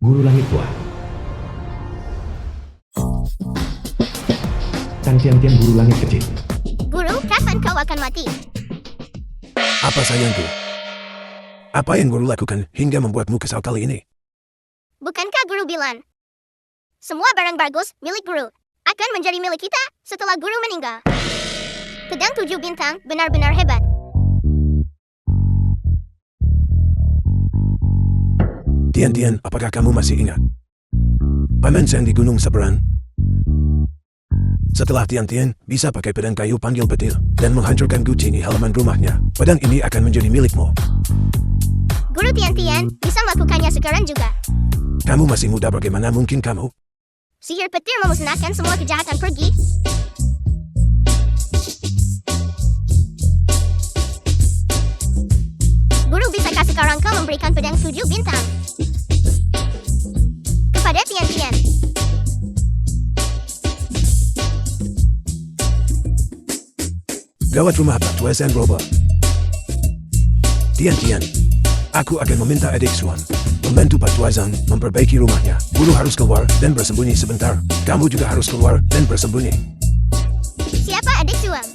Guru langit tua. Tang Tian-Tian guru langit kecil. Guru, kapan kau akan mati? Apa sayangku? Apa yang guru lakukan hingga membuatmu kesal kali ini? Bukankah guru bilang, semua barang bagus milik guru akan menjadi milik kita setelah guru meninggal? Pedang 7 bintang benar-benar hebat. Tian-Tian, apakah kamu masih ingat Paman Sang di Gunung Seberang? Setelah Tian-Tian bisa pakai pedang kayu panggil petir dan menghancurkan guci di halaman rumahnya, pedang ini akan menjadi milikmu. Guru Tian-Tian bisa melakukannya sekarang juga. Kamu masih muda, bagaimana mungkin kamu? Sihir petir memusnahkan semua kejahatan pergi. Guru, bisakah sekarang kau memberikan pedang 7 bintang kepada Tian-Tian? Gawat, rumah Pak Tua San Robo. Tian-Tian, aku akan meminta adik Suan membantu Pak Tua Zan memperbaiki rumahnya. Guru harus keluar dan bersembunyi sebentar. Kamu juga harus keluar dan bersembunyi. Siapa adik Suam?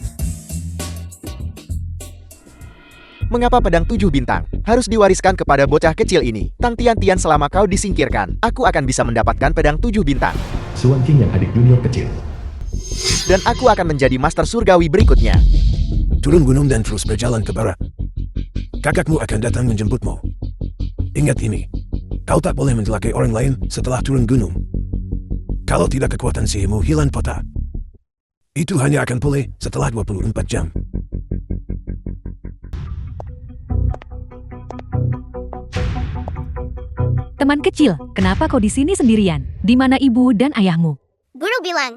Mengapa pedang 7 bintang harus diwariskan kepada bocah kecil ini? Tang Tian-Tian, selama kau disingkirkan, aku akan bisa mendapatkan pedang 7 bintang. Suan King yang adik junior kecil. Dan aku akan menjadi master surgawi berikutnya. Turun gunung dan terus berjalan ke barat. Kakakmu akan datang menjemputmu. Ingat ini, kau tak boleh mencelakai orang lain setelah turun gunung. Kalau tidak, kekuatan sihirmu hilang pota. Itu hanya akan pulih setelah 24 jam. Teman kecil, kenapa kau di sini sendirian? Di mana ibu dan ayahmu? Guru bilang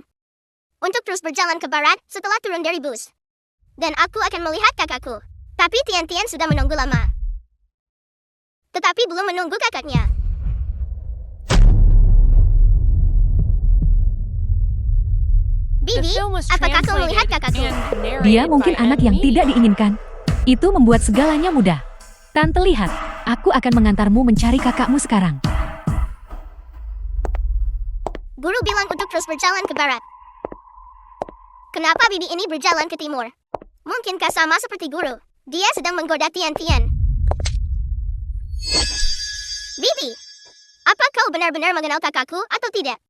untuk terus berjalan ke barat setelah turun dari bus. Dan aku akan melihat kakakku. Tapi Tian-Tian sudah menunggu lama. Tetapi belum menunggu kakaknya. Bibi, apakah kau melihat kakakku? Dia mungkin anak yang tidak diinginkan. Itu membuat segalanya mudah. Tante, lihat, aku akan mengantarmu mencari kakakmu sekarang. Guru bilang untuk terus berjalan ke barat. Kenapa Bibi ini berjalan ke timur? Mungkinkah sama seperti guru? Dia sedang menggoda Tian-Tian. Bibi, apa kau benar-benar mengenal kakakku atau tidak?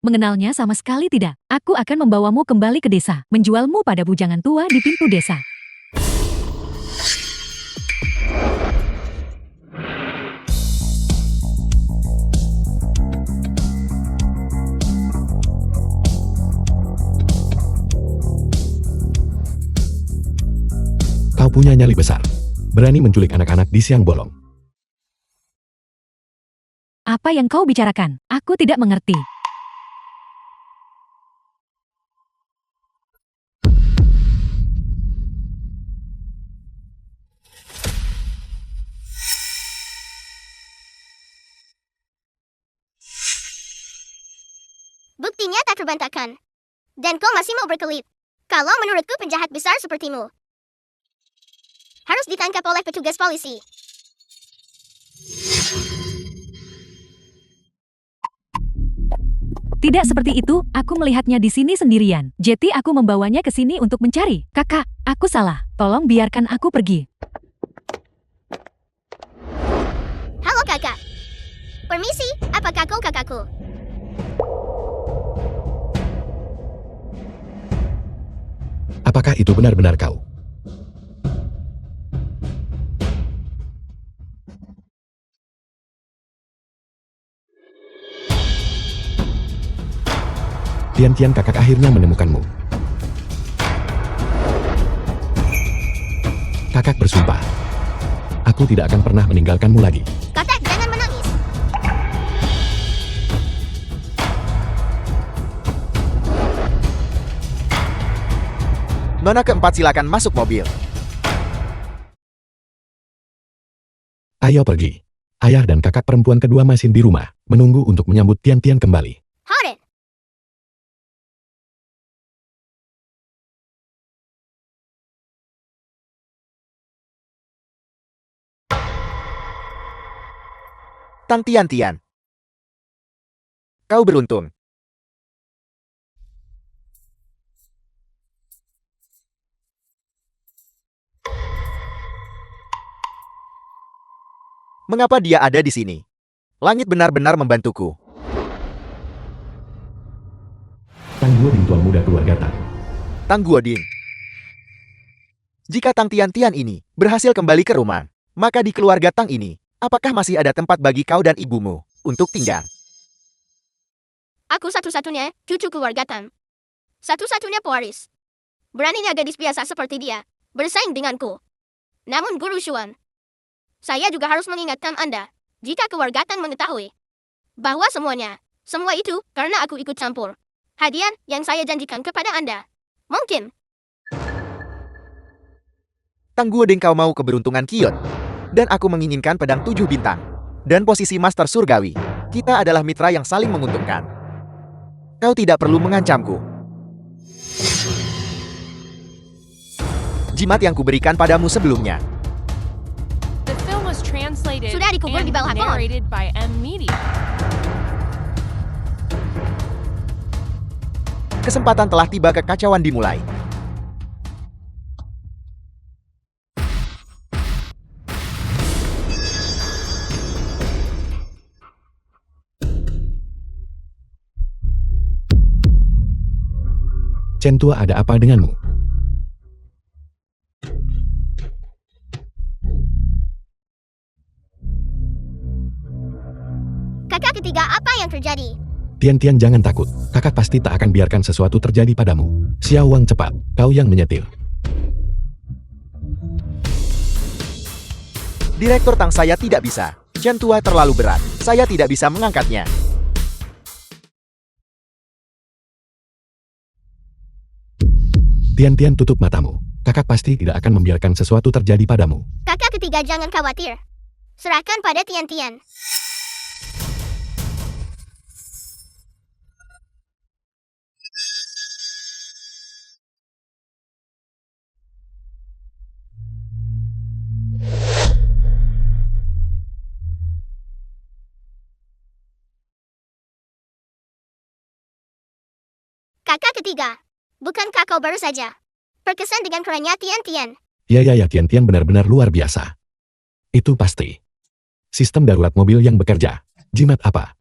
Mengenalnya sama sekali tidak. Aku akan membawamu kembali ke desa, menjualmu pada bujangan tua di pintu desa. Kau punya nyali besar. Berani menculik anak-anak di siang bolong. Apa yang kau bicarakan? Aku tidak mengerti. Buktinya tak terbantahkan. Dan kau masih mau berkelit. Kalau menurutku penjahat besar sepertimu harus ditangkap oleh petugas polisi. Tidak seperti itu, aku melihatnya di sini sendirian. Jadi aku membawanya ke sini untuk mencari. Kakak, aku salah. Tolong biarkan aku pergi. Halo kakak. Permisi, apakah kau kakakku? Apakah itu benar-benar kau? Tian-Tian, kakak akhirnya menemukanmu. Kakak bersumpah. Aku tidak akan pernah meninggalkanmu lagi. Kakak, jangan menangis. Nona keempat, silakan masuk mobil. Ayo pergi. Ayah dan kakak perempuan kedua masih di rumah, menunggu untuk menyambut Tian-Tian kembali. Hold it. Tang Tian-Tian, Kau beruntung. Mengapa dia ada di sini? Langit benar-benar membantuku. Tang Guoding tuan muda keluarga Tang. Tang Guoding. Jika Tang Tian-Tian ini berhasil kembali ke rumah, maka di keluarga Tang ini, apakah masih ada tempat bagi kau dan ibumu untuk tinggal? Aku satu-satunya cucu keluarga Tang. Satu-satunya pewaris. Beraninya gadis biasa seperti dia bersaing denganku. Namun Guru Xuan, saya juga harus mengingatkan Anda, jika keluarga Tang mengetahui bahwa semua itu karena aku ikut campur hadiah yang saya janjikan kepada Anda. Mungkin Tang Guoding, kau mau keberuntungan Kion. Dan aku menginginkan pedang 7 bintang. Dan posisi Master Surgawi. Kita adalah mitra yang saling menguntungkan. Kau tidak perlu mengancamku. Jimat yang kuberikan padamu sebelumnya. The film was translated Sudah dikubur di and bawah pohon. narrated by M Media. Kesempatan telah tiba, kekacauan dimulai. Chen Tua, ada apa denganmu? kakak ketiga, apa yang terjadi? Tian-Tian, jangan takut. Kakak pasti tak akan biarkan sesuatu terjadi padamu. Xiao Wang, cepat. Kau yang menyetir. Direktur Tang, saya tidak bisa. Chen Tua terlalu berat. Saya tidak bisa mengangkatnya. Tian-Tian, tutup matamu. Kakak pasti tidak akan membiarkan sesuatu terjadi padamu. Kakak ketiga, jangan khawatir. Serahkan pada Tian-Tian. Kakak ketiga, bukankah kau baru saja berkesan dengan kerennya Tian-Tian? Ya, Tian-Tian benar-benar luar biasa. Itu pasti. Sistem darurat mobil yang bekerja. Jimat apa?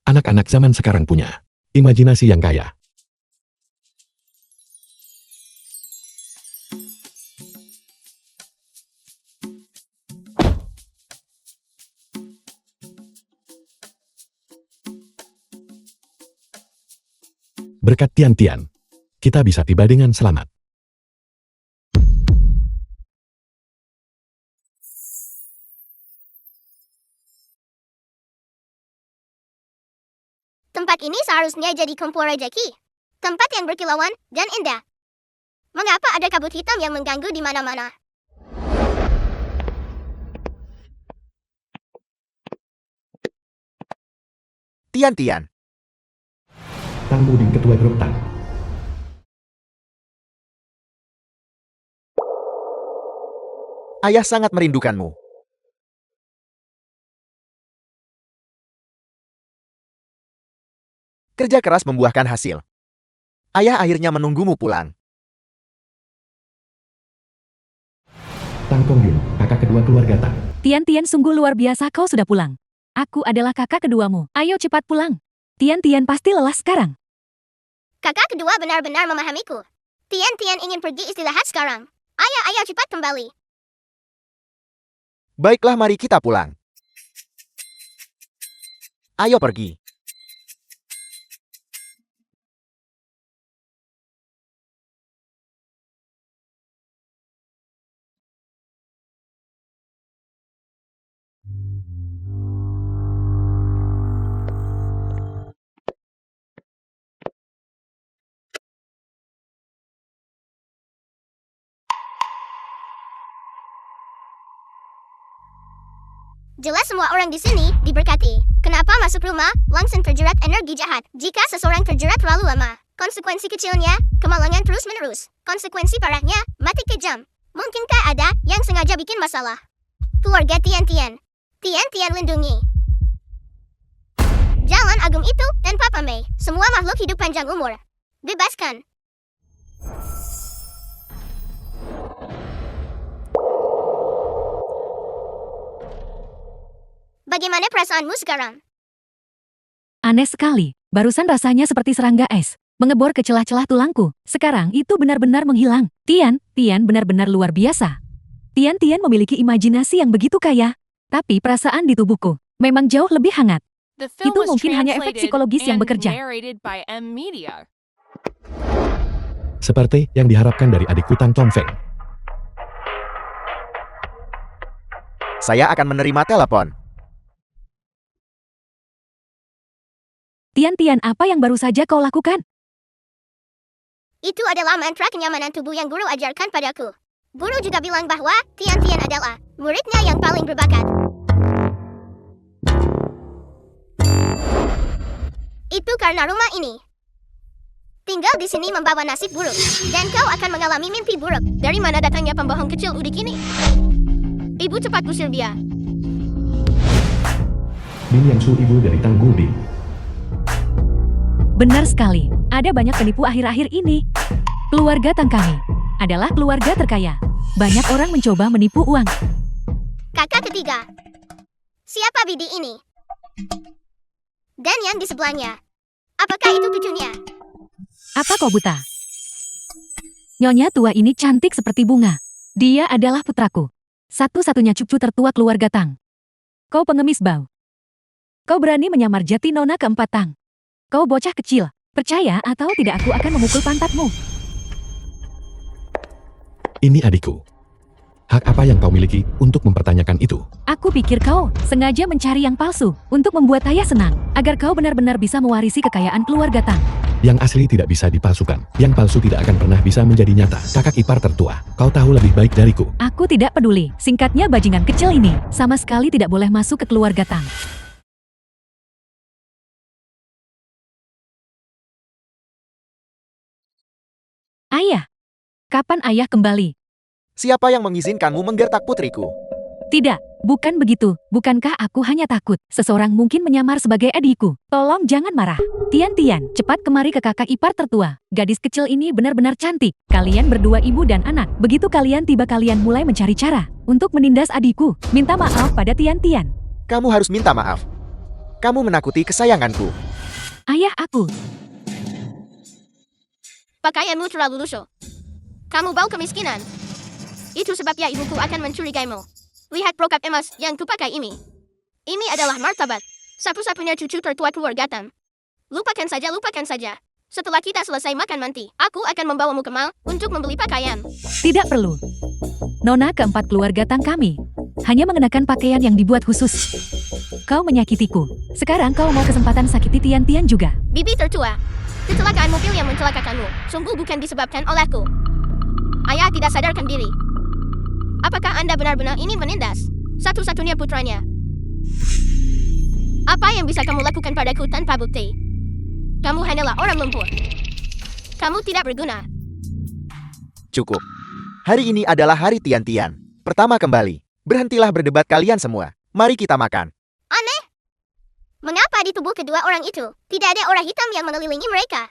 Anak-anak zaman sekarang punya imajinasi yang kaya. Berkat Tian-Tian, kita bisa tiba dengan selamat. Tempat ini seharusnya jadi kumpul rejeki. Tempat yang berkilauan dan indah. Mengapa ada kabut hitam yang mengganggu di mana-mana? Tian-Tian. Tang Guoding, ketua grup Tang. Ayah sangat merindukanmu. Kerja keras membuahkan hasil. Ayah akhirnya menunggumu pulang. Tang Kongyun, kakak kedua keluarga Tang. Tian-Tian, sungguh luar biasa kau sudah pulang. Aku adalah kakak keduamu. Ayo cepat pulang. Tian-Tian pasti lelah sekarang. Kakak kedua benar-benar memahamiku. Tian-Tian ingin pergi istirahat sekarang. Ayo cepat kembali. Baiklah, mari kita pulang. Ayo pergi. Jelas semua orang di sini diberkati. Kenapa masuk rumah langsung terjerat energi jahat? Jika seseorang terjerat terlalu lama, konsekuensi kecilnya kemalangan terus-menerus. Konsekuensi parahnya mati kejam. Mungkinkah ada yang sengaja bikin masalah? Keluarga Tian-Tian. Tian-Tian lindungi. Jalan Agung kagum itu, dan Papa Mei, semua makhluk hidup panjang umur. Bebaskan. Bagaimana perasaanmu sekarang? Aneh sekali. Barusan rasanya seperti serangga es. Mengebor ke celah-celah tulangku. Sekarang itu benar-benar menghilang. Tian benar-benar luar biasa. Tian memiliki imajinasi yang begitu kaya. Tapi perasaan di tubuhku memang jauh lebih hangat. The film Itu was mungkin hanya efek translated psikologis yang and bekerja. narrated by M Media. Seperti yang diharapkan dari adikku Tang Tongfeng. Saya akan menerima telepon. Tian, apa yang baru saja kau lakukan? Itu adalah mantra kenyamanan tubuh yang guru ajarkan padaku. Guru juga bilang bahwa Tian adalah muridnya yang paling berbakat. Itu karena rumah ini. Tinggal di sini membawa nasib buruk, dan kau akan mengalami mimpi buruk. Dari mana datangnya pembohong kecil udik ini? Ibu cepat usir dia. Min Yang Su, ibu dari Tang Gulding. Benar sekali, ada banyak penipu akhir-akhir ini. Keluarga Tang kami adalah keluarga terkaya. Banyak orang mencoba menipu uang. Kakak ketiga. Siapa Bidi ini? Dan yang di sebelahnya. Apakah itu cucunya? Apa kau buta? Nyonya tua ini cantik seperti bunga. Dia adalah putraku. Satu-satunya cucu tertua keluarga Tang. Kau pengemis bau. Kau berani menyamar jati nona keempat Tang. Kau bocah kecil. Percaya atau tidak aku akan memukul pantatmu. Ini adikku. Hak apa yang kau miliki untuk mempertanyakan itu? Aku pikir kau sengaja mencari yang palsu untuk membuat ayah senang. Agar kau benar-benar bisa mewarisi kekayaan keluarga Tang. Yang asli tidak bisa dipalsukan. Yang palsu tidak akan pernah bisa menjadi nyata. Kakak ipar tertua, kau tahu lebih baik dariku. Aku tidak peduli. Singkatnya bajingan kecil ini sama sekali tidak boleh masuk ke keluarga Tang. Ayah, kapan ayah kembali? Siapa yang mengizinkanmu menggertak putriku? Tidak, bukan begitu. Bukankah aku hanya takut seseorang mungkin menyamar sebagai adikku? Tolong jangan marah. Tian, cepat kemari ke kakak ipar tertua. Gadis kecil ini benar-benar cantik. Kalian berdua ibu dan anak. Begitu kalian tiba kalian mulai mencari cara untuk menindas adikku. Minta maaf pada Tian. Kamu harus minta maaf. Kamu menakuti kesayanganku. Ayah aku. Pakaianmu terlalu lusuh. Kamu bau kemiskinan. Itu sebabnya ibuku akan mencurigaimu. Lihat brokat emas yang kupakai ini. Ini adalah martabat. Satu-satunya cucu tertua keluarga Tang. Lupakan saja. Setelah kita selesai makan nanti, aku akan membawamu ke mall untuk membeli pakaian. Tidak perlu. Nona keempat keluarga Tang kami hanya mengenakan pakaian yang dibuat khusus. Kau menyakitiku. Sekarang kau mau kesempatan sakiti Tian juga. Bibi tertua. Kecelakaan mobil yang mencelakakanmu sungguh bukan disebabkan olehku. Ayah tidak sadarkan diri. Apakah Anda benar-benar ingin menindas satu-satunya putranya? Apa yang bisa kamu lakukan padaku tanpa bukti? Kamu hanyalah orang lumpur. Kamu tidak berguna. Cukup. Hari ini adalah hari Tian. Pertama kembali. Berhentilah berdebat kalian semua. Mari kita makan. Aneh. Mengapa di tubuh kedua orang itu tidak ada aura hitam yang mengelilingi mereka?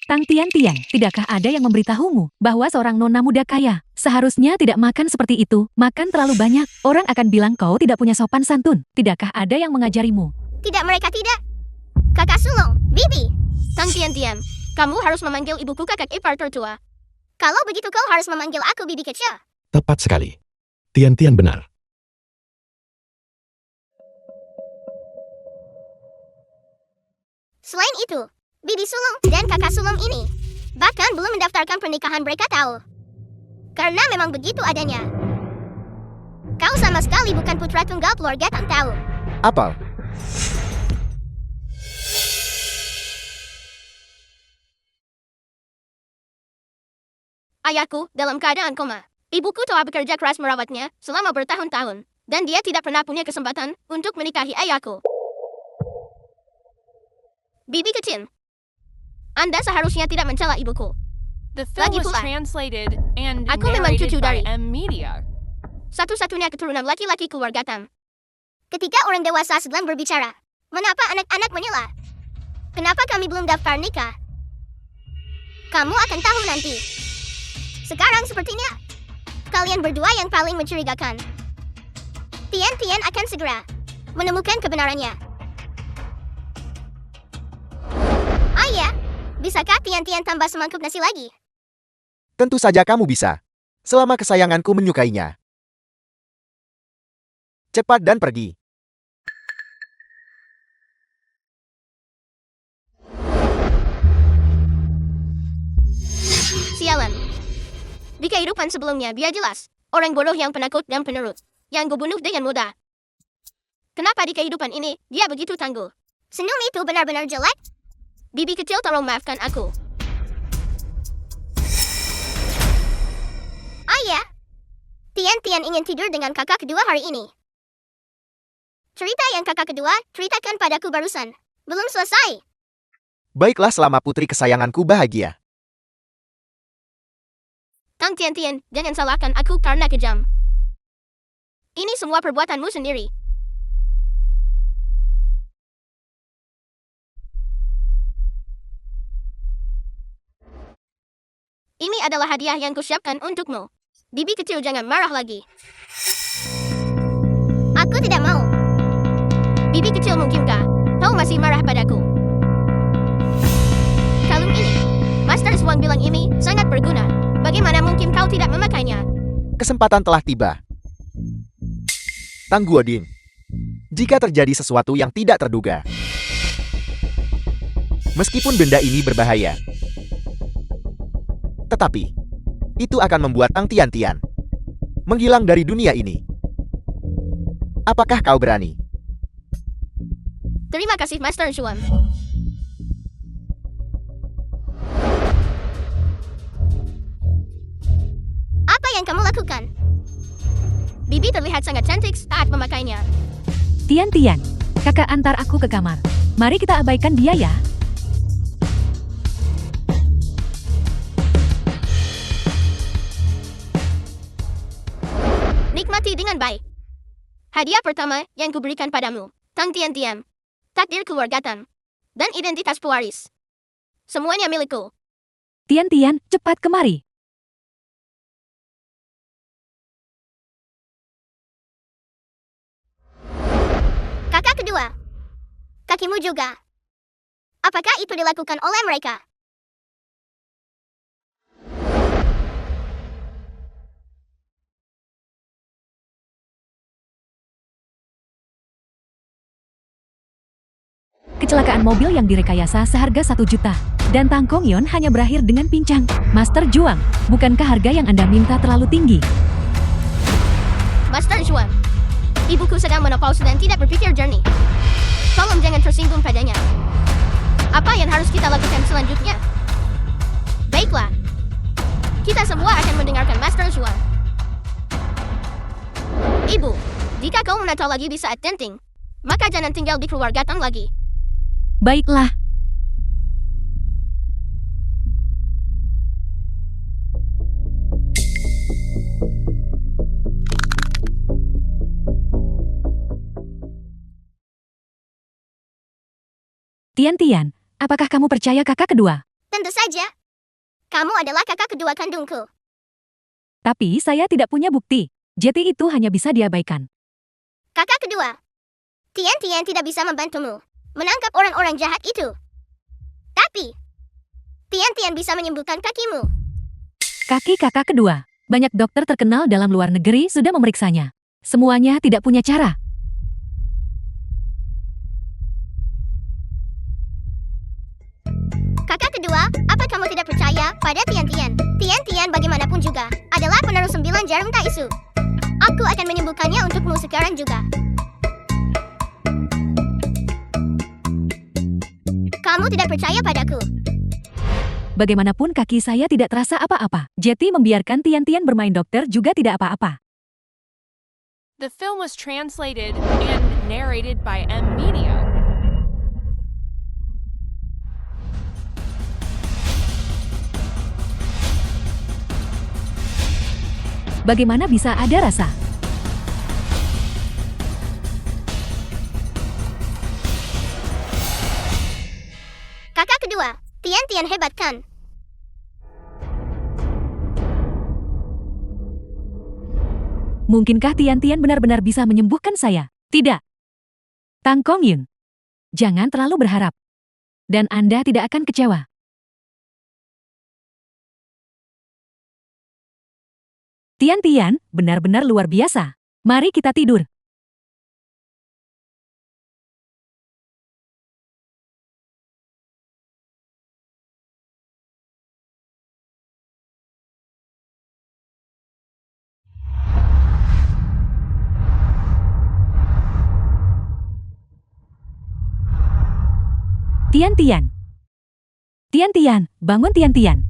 Tang Tian, tidakkah ada yang memberitahumu bahwa seorang nona muda kaya seharusnya tidak makan seperti itu? Makan terlalu banyak, orang akan bilang kau tidak punya sopan santun. Tidakkah ada yang mengajarimu? Tidak, mereka tidak. Kakak sulung, Bibi. Tang Tian, kamu harus memanggil ibuku kakak ipar tertua. Kalau begitu kau harus memanggil aku Bibi kecil. Tepat sekali. Tian benar. Selain itu, Bibi sulung dan kakak sulung ini bahkan belum mendaftarkan pernikahan mereka tahu. Karena memang begitu adanya. Kau sama sekali bukan putra tunggal keluarga Tang tahu. Apel. Ayahku dalam keadaan koma. Ibuku telah bekerja keras merawatnya selama bertahun-tahun. Dan dia tidak pernah punya kesempatan untuk menikahi ayahku. Bibi kecil. Anda seharusnya tidak mencela ibuku. The film Lagi was pula, translated and aku memang cucu narrated by dari M Media. satu-satunya keturunan laki-laki keluarga Tam. Ketika orang dewasa sedang berbicara, mengapa anak-anak menyela? Kenapa kami belum daftar nikah? Kamu akan tahu nanti. Sekarang sepertinya, kalian berdua yang paling mencurigakan. Tian akan segera menemukan kebenarannya. Ayah, bisakah Tian tambah semangkuk nasi lagi? Tentu saja kamu bisa. Selama kesayanganku menyukainya. Cepat dan pergi. Sialan. Di kehidupan sebelumnya dia jelas orang bodoh yang penakut dan penurut, yang kubunuh dengan mudah. Kenapa di kehidupan ini dia begitu tangguh? Senyum itu benar-benar jelek. Bibi kecil tolong maafkan aku. Ayah, Tian ingin tidur dengan kakak kedua hari ini. Cerita yang kakak kedua ceritakan padaku barusan belum selesai. Baiklah selama putri kesayanganku bahagia. Tang Tian, jangan salahkan aku karena kejam. Ini semua perbuatanmu sendiri. Ini adalah hadiah yang kusiapkan untukmu. Bibi kecil jangan marah lagi. Aku tidak mau. Bibi kecil mungkinkah kau masih marah padaku? Kalung ini, Master Swan bilang ini sangat berguna. Bagaimana mungkin kau tidak memakainya? Kesempatan telah tiba. Tang Guoding. Jika terjadi sesuatu yang tidak terduga. Meskipun benda ini berbahaya. Tetapi, itu akan membuat Tang Tian menghilang dari dunia ini. Apakah kau berani? Terima kasih Master Swan. Apa yang kamu lakukan? Bibi terlihat sangat cantik saat memakainya. Tian, kakak antar aku ke kamar. Mari kita abaikan dia ya. Nikmati dengan baik. Hadiah pertama yang kuberikan padamu, Tang Tian, takdir keluarga Tan, dan identitas pewaris. Semuanya milikku. Tian, cepat kemari. Kakak kedua. Kakimu juga. Apakah itu dilakukan oleh mereka? Kecelakaan mobil yang direkayasa seharga 1 juta. Dan Tang Kongyon hanya berakhir dengan pincang. Master Juang, bukankah harga yang Anda minta terlalu tinggi? Master Juang, ibuku sedang menopause dan tidak berpikir jernih. Tolong jangan tersinggung padanya. Apa yang harus kita lakukan selanjutnya? Baiklah. Kita semua akan mendengarkan Master Juang. Ibu, jika kau menato lagi di saat genting, maka jangan tinggal di keluarga Tang lagi. Baiklah. Tian, apakah kamu percaya kakak kedua? Tentu saja. Kamu adalah kakak kedua kandungku. Tapi saya tidak punya bukti. Jeti itu hanya bisa diabaikan. Kakak kedua. Tian tidak bisa membantumu menangkap orang-orang jahat itu. Tapi, Tian bisa menyembuhkan kakimu. Kaki kakak kedua. Banyak dokter terkenal dalam luar negeri sudah memeriksanya. Semuanya tidak punya cara. Kakak kedua, apa kamu tidak percaya pada Tian? Tian bagaimanapun juga adalah penerus 9 jarum Taisu. Aku akan menyembuhkannya untukmu sekarang juga. Kamu tidak percaya padaku. Bagaimanapun kaki saya tidak terasa apa-apa. Jeti membiarkan Tian bermain dokter juga tidak apa-apa. The film was translated and narrated by M Media. Bagaimana bisa ada rasa? Kakak kedua, Tian hebat kan? Mungkinkah Tian benar-benar bisa menyembuhkan saya? Tidak. Tang Kongyun, jangan terlalu berharap. Dan Anda tidak akan kecewa. Tian benar-benar luar biasa. Mari kita tidur. Tian, bangun Tian.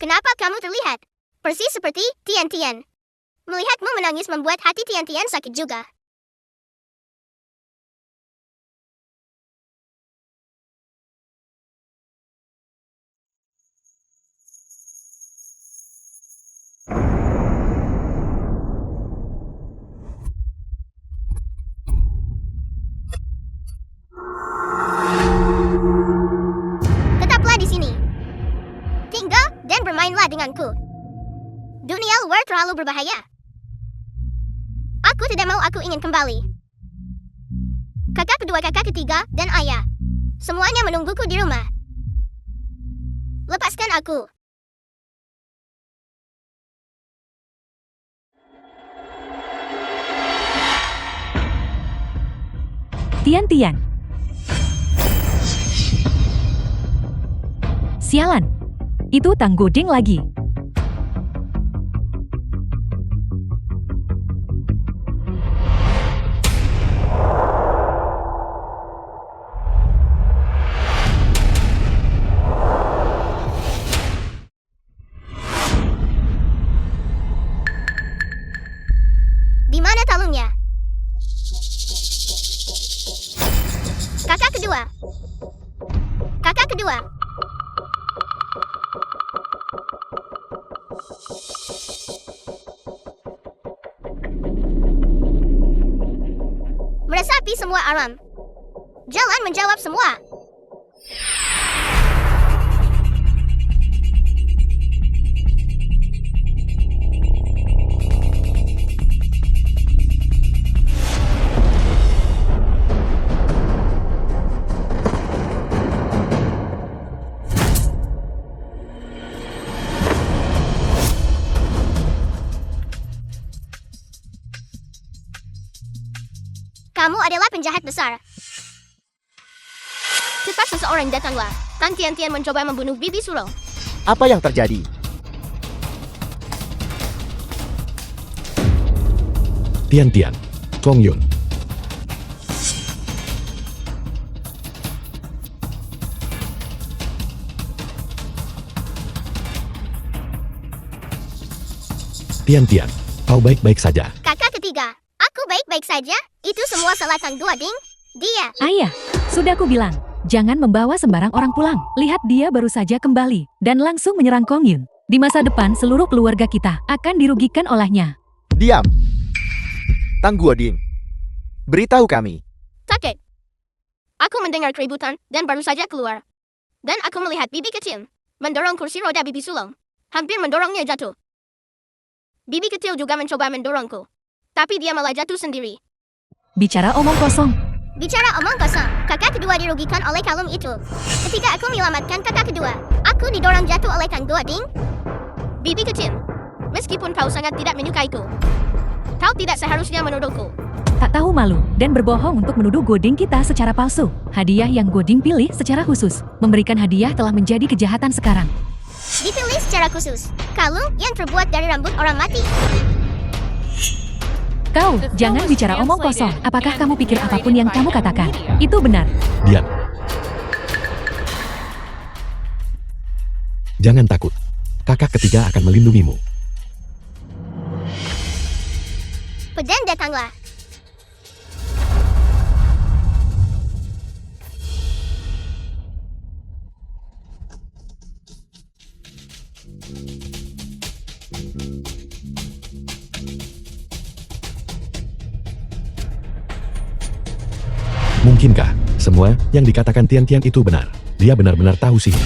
Kenapa kamu terlihat persis seperti Tian? Melihatmu menangis membuat hati Tian sakit juga. Tetaplah di sini. Tinggal dan bermainlah denganku. Dunia luar terlalu berbahaya. Aku tidak mau, aku ingin kembali. Kakak kedua, kakak ketiga, dan ayah. Semuanya menungguku di rumah. Lepaskan aku. Tian. Sialan. Itu Tang Goding lagi. Di mana talungnya? Kakak kedua. Meresapi semua alam. Jalan menjawab semua. Kamu adalah penjahat besar. Cepat seseorang datanglah. Tang Tian mencoba membunuh Bibi Sulong. Apa yang terjadi? Tian, Kongyun. Tian, kau baik-baik saja. Kakak ketiga, aku baik-baik saja. Itu semua salah Tang Goding. Dia. Ayah, sudah ku bilang, jangan membawa sembarang orang pulang. Lihat, dia baru saja kembali dan langsung menyerang Kongyun. Di masa depan seluruh keluarga kita akan dirugikan olehnya. Diam. Tang Goding, beritahu kami. Kakek. Aku mendengar keributan dan baru saja keluar. Dan aku melihat Bibi kecil mendorong kursi roda Bibi Sulong. Hampir mendorongnya jatuh. Bibi kecil juga mencoba mendorongku. Tapi dia malah jatuh sendiri. Bicara omong kosong. Kakak kedua dirugikan oleh kalung itu. Ketika aku menyelamatkan kakak kedua, aku didorong jatuh oleh Tang Goding. Bibi kecil, meskipun kau sangat tidak menyukaiku, kau tidak seharusnya menuduhku. Tak tahu malu dan berbohong untuk menuduh Goding kita secara palsu. Hadiah yang Goding pilih secara khusus. Memberikan hadiah telah menjadi kejahatan sekarang. Dipilih secara khusus. Kalung yang terbuat dari rambut orang mati. Kau, jangan bicara omong kosong. Apakah kamu pikir apapun yang kamu katakan itu benar? Jangan takut. Kakak ketiga akan melindungimu. Pedang datanglah. Mungkinkah semua yang dikatakan Tian-Tian itu benar? Dia benar-benar tahu sihir.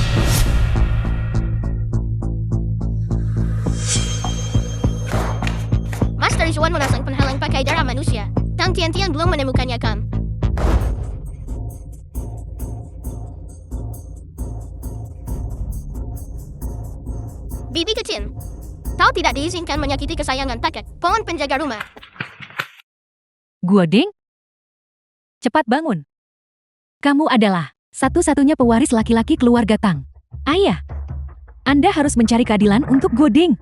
Master Zhuan memasang penghalang pakai darah manusia. Tang Tian-Tian belum menemukannya, Kam. Bibi kecil. Kau tidak diizinkan menyakiti kesayangan kakak, pohon penjaga rumah. Guoding? Cepat bangun. Kamu adalah satu-satunya pewaris laki-laki keluarga Tang. Ayah, Anda harus mencari keadilan untuk Guoding.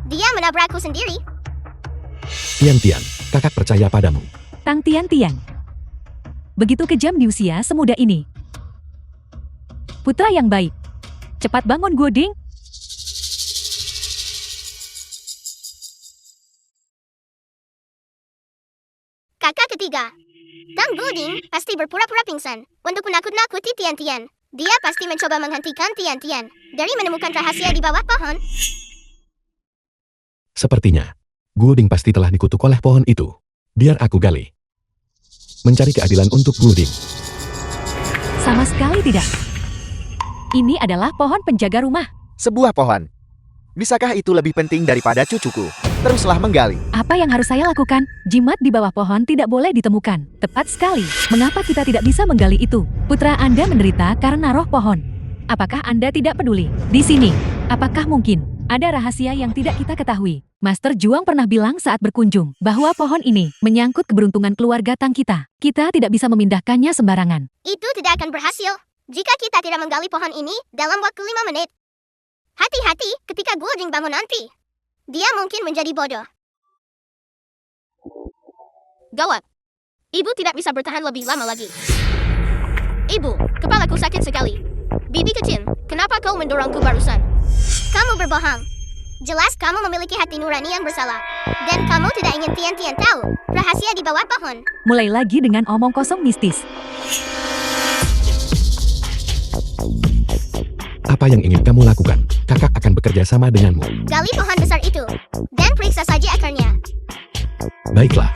Dia menabrakku sendiri. Tian-Tian, kakak percaya padamu. Tang Tian-Tian. Begitu kejam di usia semuda ini. Putra yang baik. Cepat bangun, Guoding. Kakak ketiga. Tang Buding pasti berpura-pura pingsan untuk menakut-nakuti Tian-Tian. Dia pasti mencoba menghentikan Tian-Tian dari menemukan rahasia di bawah pohon. Sepertinya, Guoding pasti telah dikutuk oleh pohon itu. Biar aku gali. Mencari keadilan untuk Guoding. Sama sekali tidak. Ini adalah pohon penjaga rumah. Sebuah pohon. Bisakah itu lebih penting daripada cucuku? Teruslah menggali. Apa yang harus saya lakukan? Jimat di bawah pohon tidak boleh ditemukan. Tepat sekali. Mengapa kita tidak bisa menggali itu? Putra Anda menderita karena roh pohon. Apakah Anda tidak peduli? Di sini, apakah mungkin ada rahasia yang tidak kita ketahui? Master Juang pernah bilang saat berkunjung bahwa pohon ini menyangkut keberuntungan keluarga Tang kita. Kita tidak bisa memindahkannya sembarangan. Itu tidak akan berhasil jika kita tidak menggali pohon ini dalam waktu 5 menit. Hati-hati ketika Guoding bangun nanti. Dia mungkin menjadi bodoh. Gawat. Ibu tidak bisa bertahan lebih lama lagi. Ibu, kepalaku sakit sekali. Bibi kecil, kenapa kau mendorongku barusan? Kamu berbohong. Jelas kamu memiliki hati nurani yang bersalah. Dan kamu tidak ingin Tian-Tian tahu rahasia di bawah pohon. Mulai lagi dengan omong kosong mistis. Apa yang ingin kamu lakukan? Kakak akan bekerja sama denganmu. Gali pohon besar itu. Dan periksa saja akarnya. Baiklah.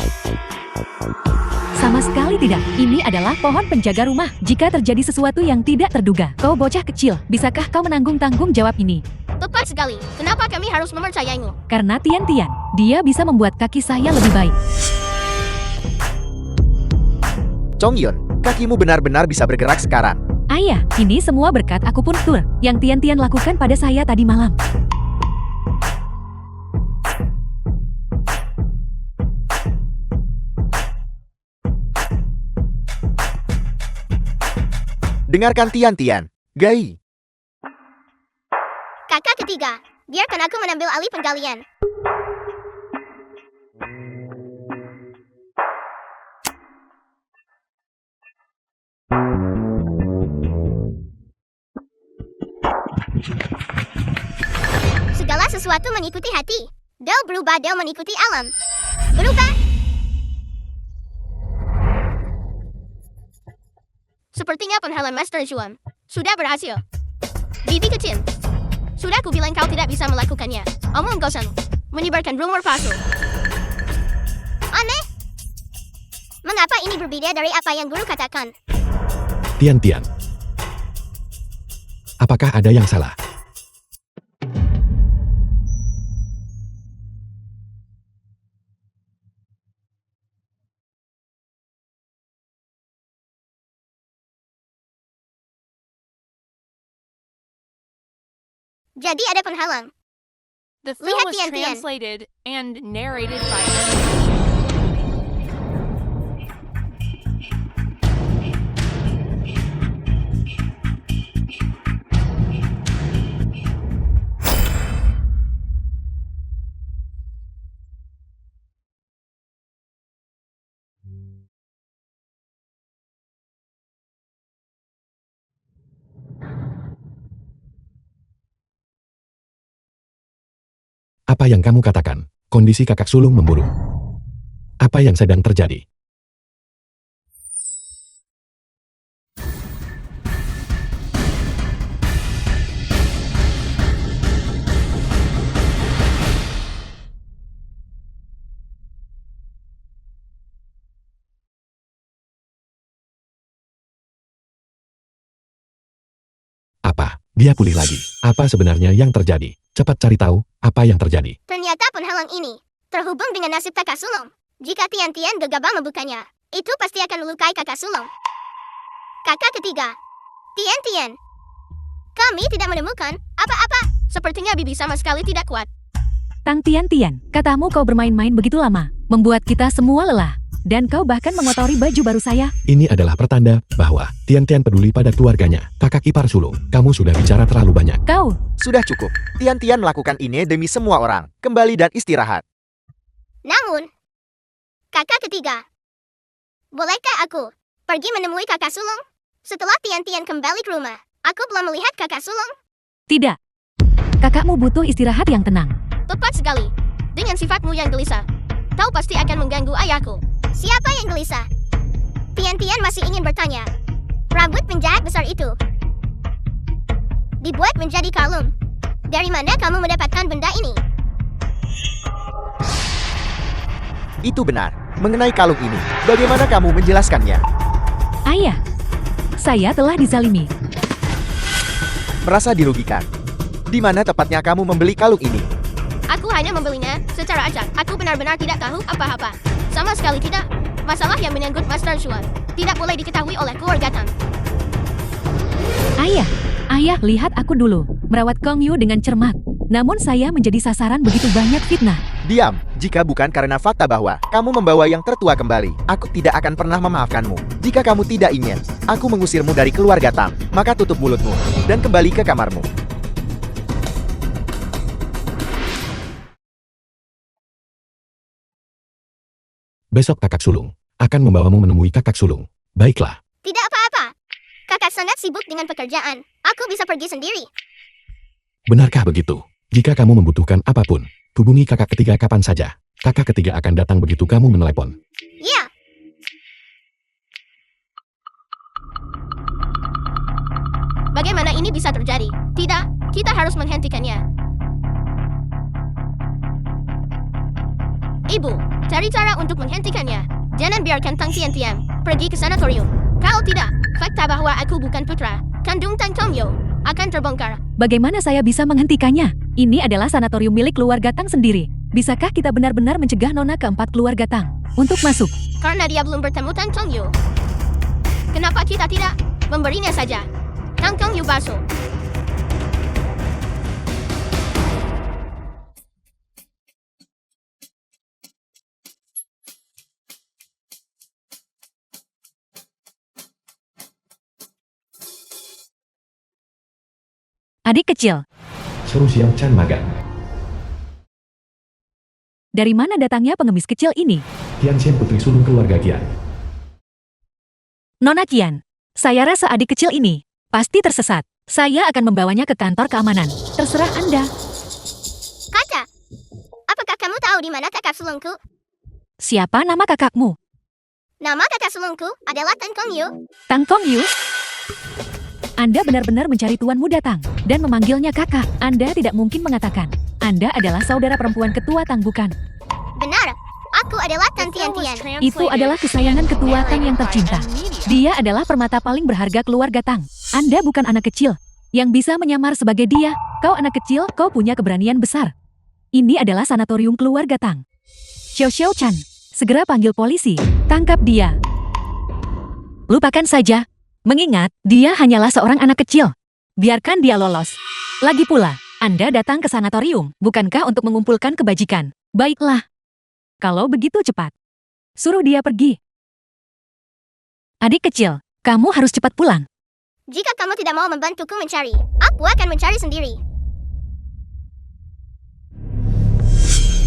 Sama sekali tidak. Ini adalah pohon penjaga rumah. Jika terjadi sesuatu yang tidak terduga, kau bocah kecil, bisakah kau menanggung tanggung jawab ini? Tepat sekali. Kenapa kami harus mempercayaimu? Karena Tian-Tian, dia bisa membuat kaki saya lebih baik. Chongyun, kakimu benar-benar bisa bergerak sekarang. Ayah, ini semua berkat akupuntur yang Tian-Tian lakukan pada saya tadi malam. Dengarkan Tian-Tian. Gai. Kakak ketiga, biarkan aku menambil alih penggalian. Segala sesuatu mengikuti hati. Del berubah, Del mengikuti alam. Berubah. Sepertinya penghalang Master Zhuan sudah berhasil. Bibi kecil, sudah kubilang kau tidak bisa melakukannya. Omong kosong, menyebarkan rumor palsu. Aneh. Mengapa ini berbeda dari apa yang guru katakan? Tian-Tian. Apakah ada yang salah? Jadi ada penghalang. The film Lihat was Tian-Tian. translated and narrated by Apa yang kamu katakan? Kondisi kakak sulung memburuk. Apa yang sedang terjadi? Apa? Dia pulih lagi. Apa sebenarnya yang terjadi? Cepat cari tahu apa yang terjadi. Ternyata penghalang ini terhubung dengan nasib kakak sulung. Jika Tian-Tian gegabah membukanya, itu pasti akan melukai kakak sulung. Kakak ketiga, Tian-Tian. Kami tidak menemukan apa-apa. Sepertinya Bibi sama sekali tidak kuat. Tang Tian-Tian, katamu kau bermain-main begitu lama, membuat kita semua lelah. Dan kau bahkan mengotori baju baru saya. Ini adalah pertanda bahwa Tian-Tian peduli pada keluarganya. Kakak ipar sulung, kamu sudah bicara terlalu banyak. Kau, Sudah cukup. Tian-Tian melakukan ini demi semua orang. Kembali dan istirahat. Namun, kakak ketiga, bolehkah aku pergi menemui kakak sulung? Setelah Tian-Tian kembali ke rumah, aku belum melihat kakak sulung. tidak. Kakakmu butuh istirahat yang tenang. Tepat sekali. Dengan sifatmu yang gelisah, kau pasti akan mengganggu ayahku. Siapa yang gelisah? Tian-Tian masih ingin bertanya. Rambut penjahat besar itu dibuat menjadi kalung. Dari mana kamu mendapatkan benda ini? Itu benar. Mengenai kalung ini, bagaimana kamu menjelaskannya? Ayah, saya telah dizalimi. Merasa dirugikan. Di mana tepatnya kamu membeli kalung ini? Aku hanya membelinya secara acak. Aku benar-benar tidak tahu apa-apa. Sama sekali tidak. Masalah yang menyangkut Master Xuan tidak boleh diketahui oleh keluarga Tang. Ayah, lihat aku dulu. Merawat Kong Yu dengan cermat. Namun saya menjadi sasaran begitu banyak fitnah. Diam. Jika bukan karena fakta bahwa kamu membawa yang tertua kembali, aku tidak akan pernah memaafkanmu. Jika kamu tidak ingin aku mengusirmu dari keluarga Tang, maka tutup mulutmu dan kembali ke kamarmu. Besok kakak sulung akan membawamu menemui kakak sulung. Baiklah. Tidak apa-apa. Kakak sangat sibuk dengan pekerjaan. Aku bisa pergi sendiri. Benarkah begitu? Jika kamu membutuhkan apapun, hubungi kakak ketiga kapan saja. Kakak ketiga akan datang begitu kamu menelepon. Ya. Bagaimana ini bisa terjadi? Tidak, kita harus menghentikannya. Ibu, cari cara untuk menghentikannya. Jangan biarkan Tang Tian-Tian pergi ke sanatorium. Kalau tidak, fakta bahwa aku bukan putra kandung Tang Tongyo akan terbongkar. Bagaimana saya bisa menghentikannya? Ini adalah sanatorium milik keluarga Tang sendiri. Bisakah kita benar-benar mencegah nona keempat keluarga Tang untuk masuk? Karena dia belum bertemu Tang Tongyo. Kenapa kita tidak memberinya saja Tang Tongyo bakso? Adik kecil, Suruh Xiao Chan magang. dari mana datangnya pengemis kecil ini? Tianxian putri sulung keluarga Qian. Nona Qian, saya rasa adik kecil ini pasti tersesat. Saya akan membawanya ke kantor keamanan. Terserah Anda. Kata, apakah kamu tahu di mana kakak sulungku? Siapa nama kakakmu? Nama kakak sulungku adalah Tang Tongyo. Tang Kong Yu? Anda benar-benar mencari tuan muda Tang dan memanggilnya kakak. Anda tidak mungkin mengatakan Anda adalah saudara perempuan ketua Tang, bukan? Benar, aku adalah Tang Tian-Tian. Itu adalah kesayangan ketua Tang yang tercinta. Dia adalah permata paling berharga keluarga Tang. Anda bukan anak kecil yang bisa menyamar sebagai dia. Kau anak kecil, kau punya keberanian besar. Ini adalah sanatorium keluarga Tang. Xiao Chan, segera panggil polisi. Tangkap dia. Lupakan saja. Mengingat, dia hanyalah seorang anak kecil. Biarkan dia lolos. Lagi pula, Anda datang ke sanatorium, bukankah untuk mengumpulkan kebajikan? Baiklah. Kalau begitu cepat, suruh dia pergi. Adik kecil, kamu harus cepat pulang. Jika kamu tidak mau membantuku mencari, aku akan mencari sendiri.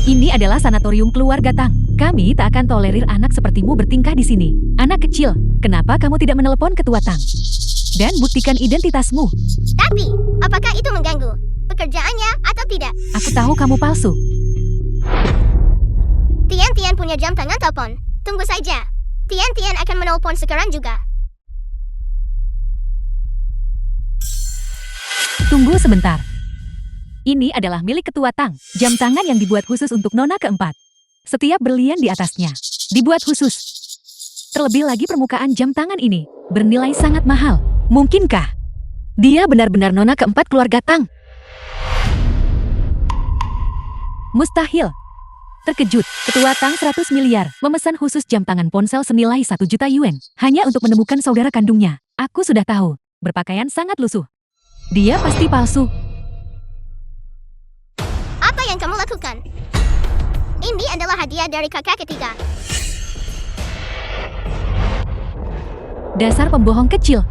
Ini adalah sanatorium keluarga Tang. Kami tak akan tolerir anak sepertimu bertingkah di sini. Anak kecil, kenapa kamu tidak menelepon ketua Tang? Dan buktikan identitasmu. Tapi, apakah itu mengganggu pekerjaannya atau tidak? Aku tahu kamu palsu. punya jam tangan telepon. Tunggu saja. Tian akan menelpon sekarang juga. Tunggu sebentar. Ini adalah milik Ketua Tang, jam tangan yang dibuat khusus untuk Nona keempat. Setiap berlian di atasnya dibuat khusus. Terlebih lagi permukaan jam tangan ini bernilai sangat mahal. Mungkinkah dia benar-benar Nona keempat keluarga Tang? Mustahil. Terkejut, Ketua Tang 100 miliar memesan khusus jam tangan ponsel senilai 1 juta yuan hanya untuk menemukan saudara kandungnya. Aku sudah tahu, berpakaian sangat lusuh. Dia pasti palsu. Apa yang kamu lakukan? Ini adalah hadiah dari kakak ketiga. Dasar pembohong kecil.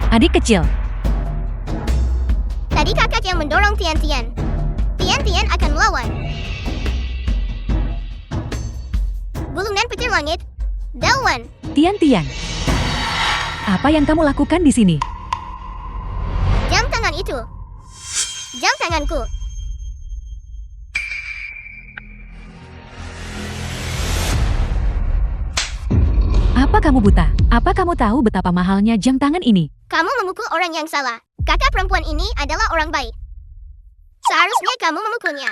Adik kecil, Tadi kakak yang mendorong Tian. Tian akan melawan. Gulungan petir langit. Delwan. Tian. Apa yang kamu lakukan di sini? Jam tangan itu. Jam tanganku. Apa kamu buta? Apa kamu tahu betapa mahalnya jam tangan ini? Kamu memukul orang yang salah. Kakak perempuan ini adalah orang baik. Seharusnya kamu memukulnya.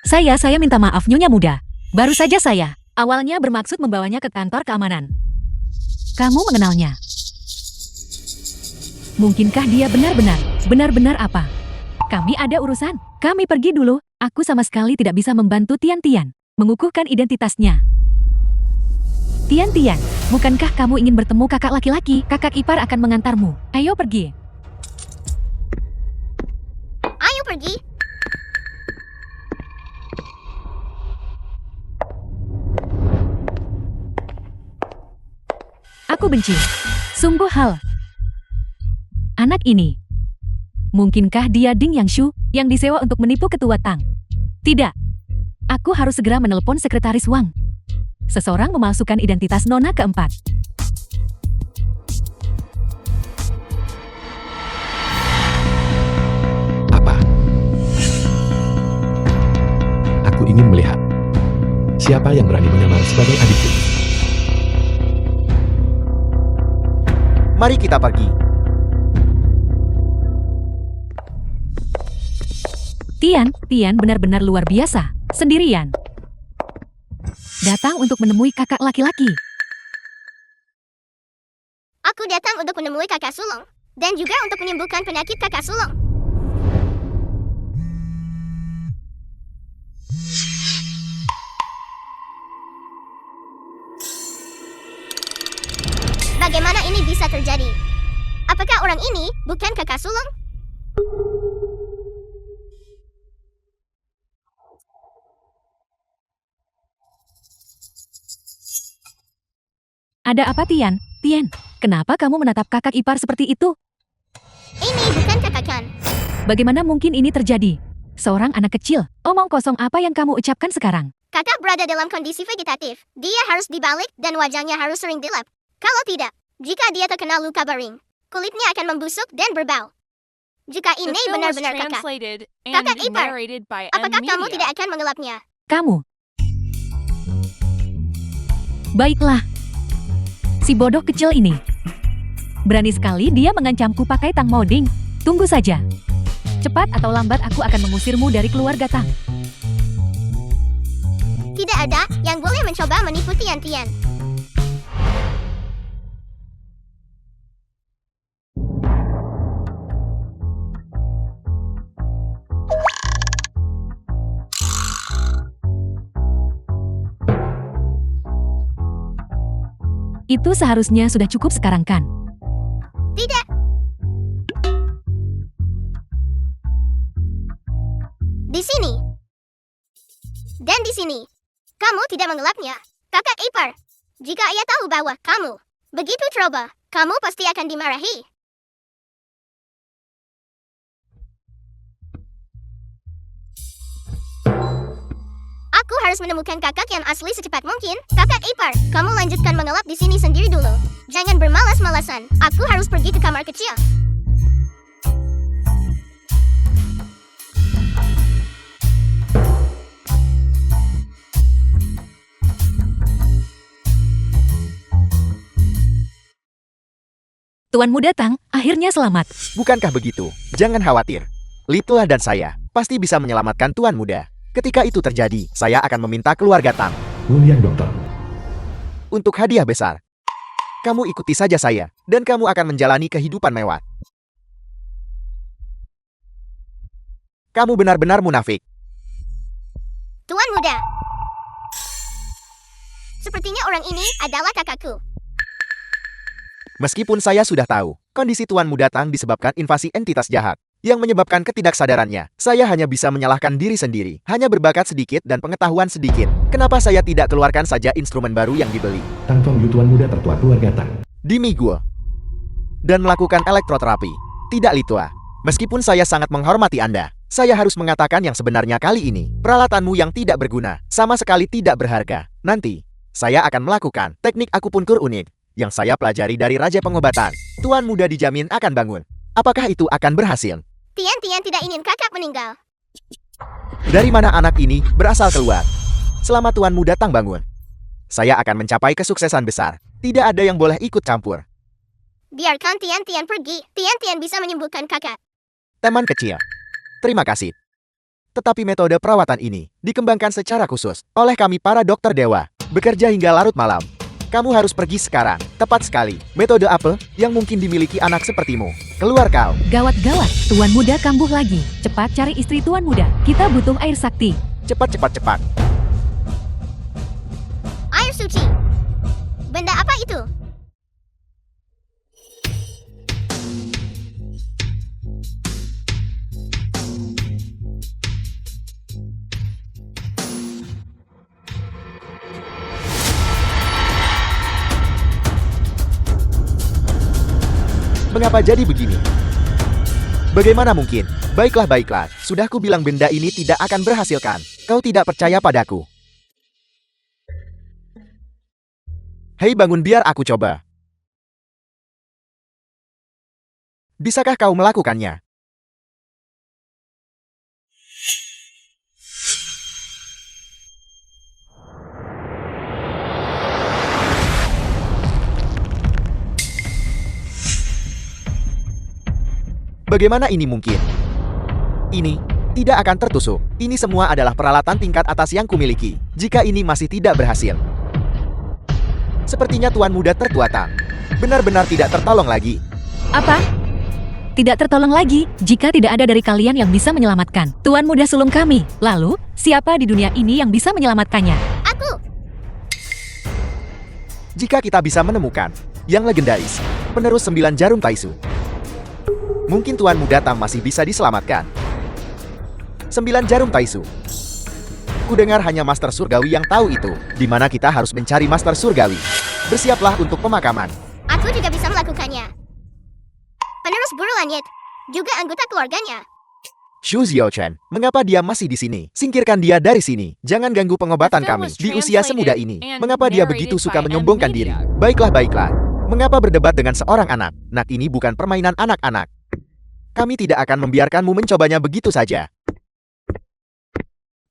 Saya minta maaf Nyonya Muda. Baru saja saya awalnya bermaksud membawanya ke kantor keamanan. Kamu mengenalnya? Mungkinkah dia benar-benar apa? Kami ada urusan. Kami pergi dulu. Aku sama sekali tidak bisa membantu Tian mengukuhkan identitasnya. Tian, bukankah kamu ingin bertemu kakak laki-laki? Kakak ipar akan mengantarmu. Ayo pergi. Ayo pergi. Aku benci. Sungguh hal. Anak ini. Mungkinkah dia Ding Yangshu yang disewa untuk menipu Ketua Tang? Tidak. Aku harus segera menelpon Sekretaris Wang. Seseorang memalsukan identitas Nona keempat. Apa? Aku ingin melihat siapa yang berani menyamar sebagai adikku. Mari kita pergi. Tian benar-benar luar biasa. Sendirian. Datang untuk menemui kakak laki-laki. Aku datang untuk menemui kakak sulung. Dan juga untuk menyembuhkan penyakit kakak sulung. Bagaimana ini bisa terjadi? Apakah orang ini bukan kakak sulung? Ada apa Tian? Kenapa kamu menatap kakak ipar seperti itu? Ini bukan katakan. Bagaimana mungkin ini terjadi? Seorang anak kecil, omong kosong apa yang kamu ucapkan sekarang? Kakak berada dalam kondisi vegetatif. Dia harus dibalik dan wajahnya harus sering dilap. Kalau tidak, jika dia terkena luka baring, kulitnya akan membusuk dan berbau. Jika The ini film was benar-benar kakak, translated and Kakak ipar, narrated by apakah kamu Media. tidak akan mengelapnya? Kamu. Baiklah. Si bodoh kecil ini. Berani sekali dia mengancamku pakai Tang Moding. Tunggu saja. Cepat atau lambat aku akan mengusirmu dari keluarga Tang. Tidak ada yang boleh mencoba menipu Tian. Itu seharusnya sudah cukup sekarang kan? Tidak. Di sini. Dan di sini. Kamu tidak mengelapnya. Kakak ipar. Jika ia tahu bahwa kamu begitu ceroboh, kamu pasti akan dimarahi. Aku harus menemukan kakak yang asli secepat mungkin. Kakak ipar, kamu lanjutkan mengelap di sini sendiri dulu. Jangan bermalas-malasan. Aku harus pergi ke kamar kecil. Tuan Muda Tang, akhirnya selamat. Bukankah begitu? Jangan khawatir. Lituah dan saya pasti bisa menyelamatkan Tuan Muda. Ketika itu terjadi, saya akan meminta keluarga Tang Mulian dokter. untuk hadiah besar. Kamu ikuti saja saya, dan kamu akan menjalani kehidupan mewah. Kamu benar-benar munafik. Tuan Muda. Sepertinya orang ini adalah kakakku. Meskipun saya sudah tahu, kondisi Tuan Muda Tang disebabkan invasi entitas jahat yang menyebabkan ketidaksadarannya, saya hanya bisa menyalahkan diri sendiri. Hanya berbakat sedikit dan pengetahuan sedikit. Kenapa saya tidak keluarkan saja instrumen baru yang dibeli Tang Tongyu Tuan Muda tertua keluarga Tang. di Miguel dan melakukan elektroterapi? Tidak, Litua. Meskipun saya sangat menghormati Anda, saya harus mengatakan yang sebenarnya kali ini. Peralatanmu yang tidak berguna, sama sekali tidak berharga. Nanti, saya akan melakukan teknik akupuntur unik yang saya pelajari dari Raja Pengobatan. Tuan Muda dijamin akan bangun. Apakah itu akan berhasil? Tian tidak ingin kakak meninggal. Dari mana anak ini berasal keluar? Selama Tuan Muda Tang bangun, saya akan mencapai kesuksesan besar. Tidak ada yang boleh ikut campur. Biarkan Tian pergi. Tian bisa menyembuhkan kakak. Teman kecil, terima kasih. Tetapi metode perawatan ini dikembangkan secara khusus oleh kami para dokter dewa. Bekerja hingga larut malam. Kamu harus pergi sekarang. Tepat sekali. Metode apa yang mungkin dimiliki anak sepertimu? Keluar kau. Gawat-gawat, Tuan Muda kambuh lagi. Cepat cari istri Tuan Muda. Kita butuh air sakti. Cepat. Air suci. Benda apa itu? Mengapa jadi begini? Bagaimana mungkin? Baiklah. Sudah ku bilang benda ini tidak akan berhasilkan. Kau tidak percaya padaku. Hei, bangun biar aku coba. Bisakah kau melakukannya? Bagaimana ini mungkin? Ini tidak akan tertusuk. Ini semua adalah peralatan tingkat atas yang kumiliki. Jika ini masih tidak berhasil, sepertinya Tuan Muda tertua Tang benar-benar tidak tertolong lagi. Apa? Tidak tertolong lagi jika tidak ada dari kalian yang bisa menyelamatkan Tuan Muda sulung kami. Lalu, siapa di dunia ini yang bisa menyelamatkannya? Aku. Jika kita bisa menemukan yang legendaris, penerus 9 jarum Taisu, mungkin Tuan Muda Tang masih bisa diselamatkan. 9 jarum Taisu. Kudengar hanya Master Surgawi yang tahu itu. Di mana kita harus mencari Master Surgawi. Bersiaplah untuk pemakaman. Aku juga bisa melakukannya. Penerus buru langit. Juga anggota keluarganya. Xu Xiaochen, mengapa dia masih di sini? Singkirkan dia dari sini. Jangan ganggu pengobatan kami di usia semuda ini. Mengapa dia begitu suka menyombongkan diri? Baiklah. Mengapa berdebat dengan seorang anak? Nak, ini bukan permainan anak-anak. Kami tidak akan membiarkanmu mencobanya begitu saja.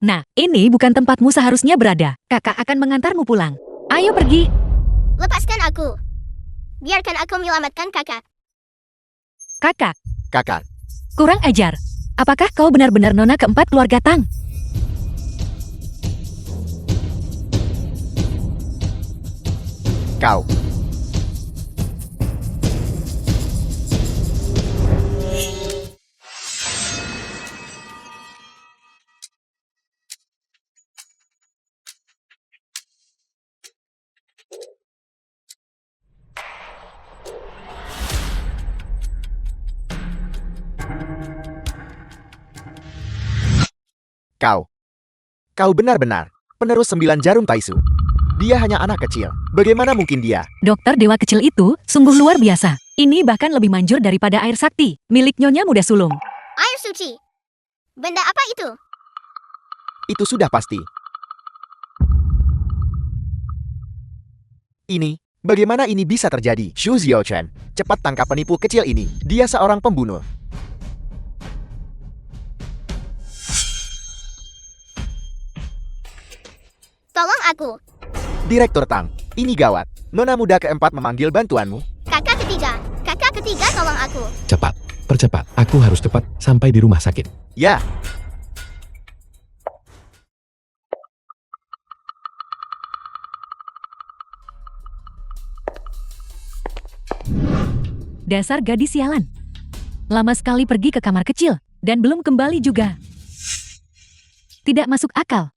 Nah, ini bukan tempatmu seharusnya berada. Kakak akan mengantarmu pulang. Ayo pergi. Lepaskan aku. Biarkan aku menyelamatkan kakak. Kakak, kurang ajar. Apakah kau benar-benar nona keempat keluarga Tang? Kau. Kau benar-benar penerus 9 jarum Taisu. Dia hanya anak kecil. Bagaimana mungkin dia? Dokter dewa kecil itu sungguh luar biasa. Ini bahkan lebih manjur daripada air sakti milik Nyonya Muda Sulung. Air suci. Benda apa itu? Itu sudah pasti. Ini, bagaimana ini bisa terjadi? Xu Xiaochen, cepat tangkap penipu kecil ini. Dia seorang pembunuh. Tolong aku. Direktur Tang, ini gawat. Nona muda keempat memanggil bantuanmu. Kakak ketiga. Kakak Kakak ketiga, tolong aku. Cepat, percepat. Aku harus cepat sampai di rumah sakit. Ya, Dasar gadis sialan. Lama sekali pergi ke kamar kecil, dan belum kembali juga. Tidak masuk akal.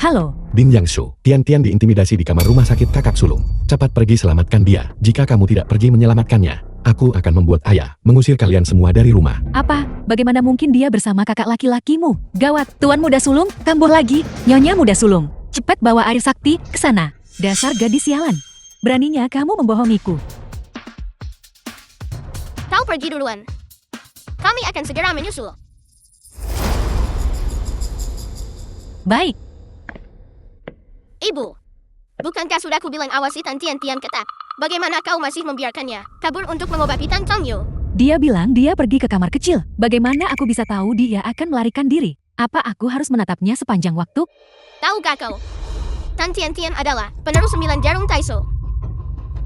Halo, Ding Yangshu, Tian diintimidasi di kamar rumah sakit kakak sulung. Cepat pergi selamatkan dia. Jika kamu tidak pergi menyelamatkannya, aku akan membuat ayah mengusir kalian semua dari rumah. apa? Bagaimana mungkin dia bersama kakak laki-lakimu? Gawat, Tuan Muda Sulung, kambuh lagi. Nyonya Muda Sulung, cepat bawa air sakti ke sana. Dasar gadis sialan. Beraninya kamu membohongiku. Kau pergi duluan. Kami akan segera menyusul. Baik, Ibu, bukankah sudah kubilang awasi Tan Tian ketat? Bagaimana kau masih membiarkannya kabur untuk mengobati Tan Tongyu? dia bilang dia pergi ke kamar kecil. Bagaimana aku bisa tahu dia akan melarikan diri? Apa aku harus menatapnya sepanjang waktu? Tahukah kau? Tan Tian adalah penerus 9 jarum Taiso.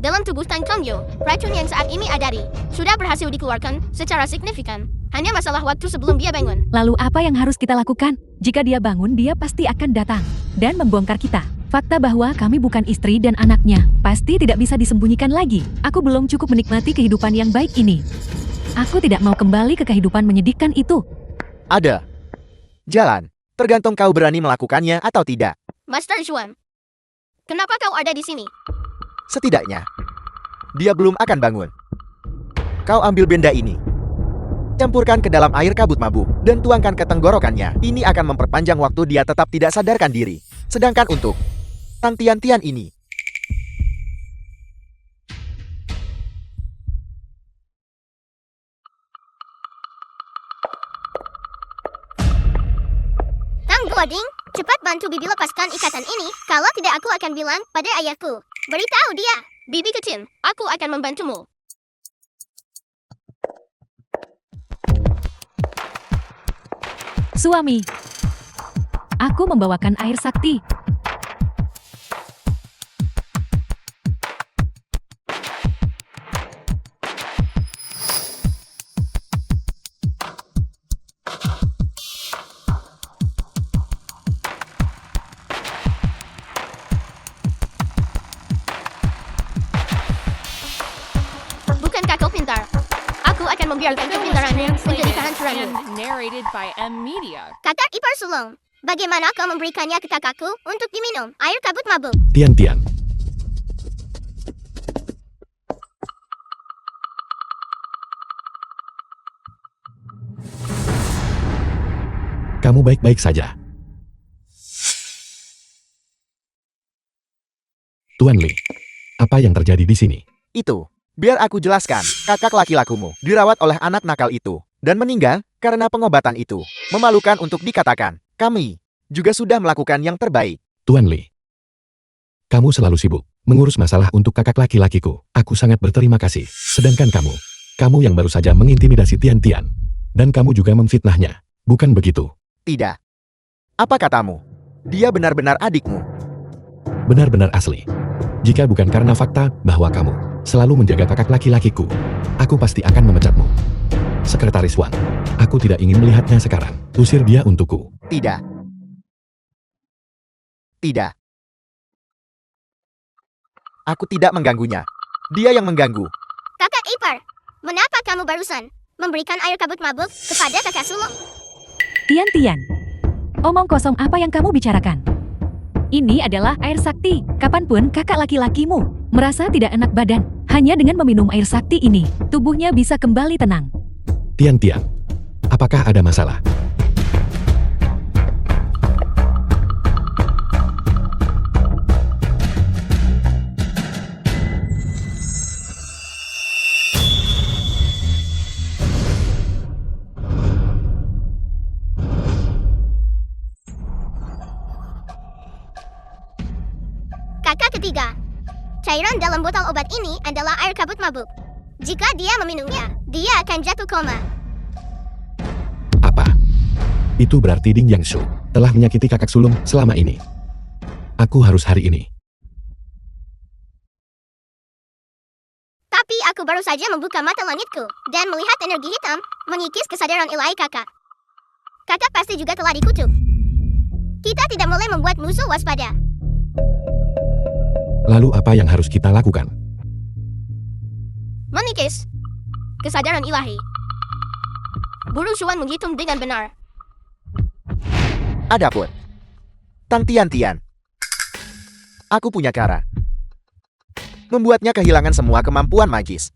Dalam tubuh Tan Tongyu, racun yang saat ini adari sudah berhasil dikeluarkan secara signifikan. Hanya masalah waktu sebelum dia bangun. Lalu apa yang harus kita lakukan? Jika dia bangun, dia pasti akan datang dan membongkar kita. Fakta bahwa kami bukan istri dan anaknya pasti tidak bisa disembunyikan lagi. Aku belum cukup menikmati kehidupan yang baik ini. Aku tidak mau kembali ke kehidupan menyedihkan itu. ada. Jalan. Tergantung kau berani melakukannya atau tidak. Master Xuan, kenapa kau ada di sini? Setidaknya, dia belum akan bangun. Kau ambil benda ini. Campurkan ke dalam air kabut mabuk dan tuangkan ke tenggorokannya. Ini akan memperpanjang waktu dia tetap tidak sadarkan diri. Sedangkan untuk Tan Tian ini, Tang Guoding, cepat bantu Bibi lepaskan ikatan ini. Kalau tidak aku akan bilang pada ayahku. Beritahu dia. Bibi kecil, aku akan membantumu. Suami, aku membawakan air sakti. Bukankah kau pintar? Aku akan membiarkan Film was kepintaranmu menjadi translated kehancuranmu. and narrated by M Media. Kakak ipar sulung, bagaimana kau memberikannya ke kakakku untuk diminum air kabut mabuk? Tian, kamu baik-baik saja. Tuan Li, apa yang terjadi di sini? itu. Biar aku jelaskan, kakak laki-lakumu dirawat oleh anak nakal itu dan meninggal karena pengobatan itu. Memalukan untuk dikatakan. Kami juga sudah melakukan yang terbaik. Tuan Li, kamu selalu sibuk mengurus masalah untuk kakak laki-lakiku. Aku sangat berterima kasih. Sedangkan kamu yang baru saja mengintimidasi Tian. Dan kamu juga memfitnahnya. Bukan begitu? Tidak. Apa katamu? Dia benar-benar adikmu. Benar-benar asli. Jika bukan karena fakta bahwa kamu selalu menjaga kakak laki-lakiku, aku pasti akan memecatmu. Sekretaris Wang, aku tidak ingin melihatnya sekarang. Usir dia untukku. Tidak. Tidak. Aku tidak mengganggunya. Dia yang mengganggu. Kakak ipar, mengapa kamu barusan memberikan air kabut mabuk kepada kakak sulung? Tian, omong kosong apa yang kamu bicarakan? Ini adalah air sakti. Kapanpun kakak laki-lakimu merasa tidak enak badan, hanya dengan meminum air sakti ini, tubuhnya bisa kembali tenang. Tian, apakah ada masalah? Kakak ketiga, cairan dalam botol obat ini adalah air kabut mabuk. Jika dia meminumnya, dia akan jatuh koma. Itu berarti Ding Yangshu telah menyakiti kakak sulung selama ini. Aku harus hari ini. Tapi aku baru saja membuka mata langitku dan melihat energi hitam mengikis kesadaran ilahi kakak. Kakak pasti juga telah dikutuk. Kita tidak boleh membuat musuh waspada. Lalu apa yang harus kita lakukan? Mengikis kesadaran ilahi. Buru Xuan menghitung dengan benar. Adapun Tang Tian-Tian, aku punya cara membuatnya kehilangan semua kemampuan magis.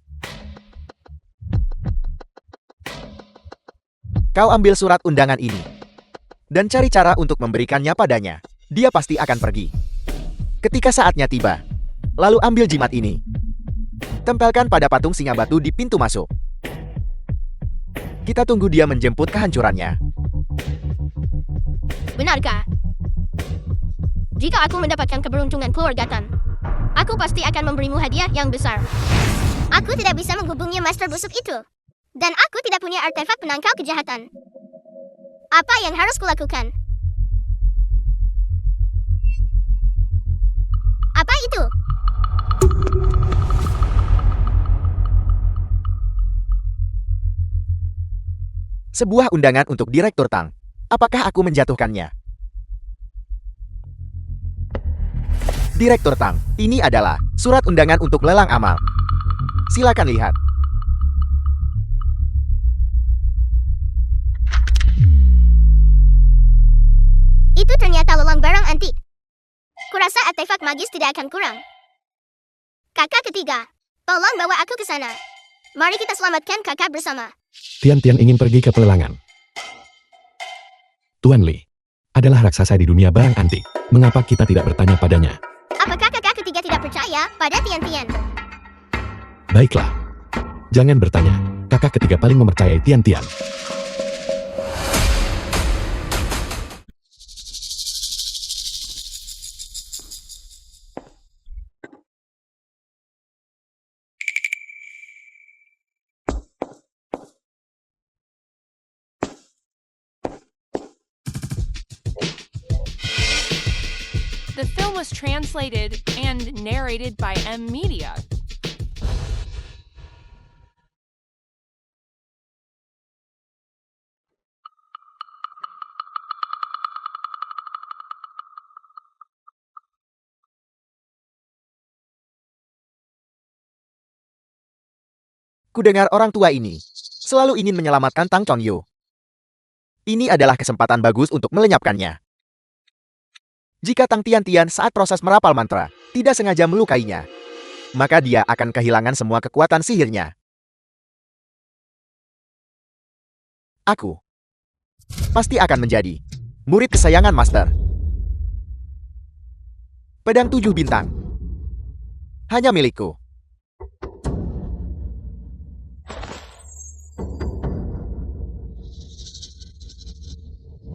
Kau ambil surat undangan ini dan cari cara untuk memberikannya padanya. Dia pasti akan pergi. Ketika saatnya tiba, lalu ambil jimat ini. Tempelkan pada patung singa batu di pintu masuk. Kita tunggu dia menjemput kehancurannya. Benarkah? Jika aku mendapatkan keberuntungan keluarga Tan, aku pasti akan memberimu hadiah yang besar. Aku tidak bisa menghubungi master busuk itu. Dan aku tidak punya artefak penangkal kejahatan. Apa yang harus kulakukan? Apa itu? Sebuah undangan untuk Direktur Tang. Apakah aku menjatuhkannya? Direktur Tang, ini adalah surat undangan untuk lelang amal. Silakan lihat. Itu ternyata lelang barang antik. Kurasa artefak magis tidak akan kurang. Kakak ketiga, tolong bawa aku ke sana. Mari kita selamatkan kakak bersama. Tian-Tian ingin pergi ke pelelangan. Tuan Li adalah raksasa di dunia barang antik. Mengapa kita tidak bertanya padanya? Apakah kakak ketiga tidak percaya pada Tian-Tian? Baiklah. Jangan bertanya. Kakak ketiga paling mempercayai Tian-Tian. The film was translated and narrated by M Media. Kudengar orang tua ini selalu ingin menyelamatkan Tang Chongyu. Ini adalah kesempatan bagus untuk melenyapkannya. Jika Tang Tian-Tian saat proses merapal mantra tidak sengaja melukainya, maka dia akan kehilangan semua kekuatan sihirnya. Aku pasti akan menjadi murid kesayangan Master. Pedang 7 bintang hanya milikku.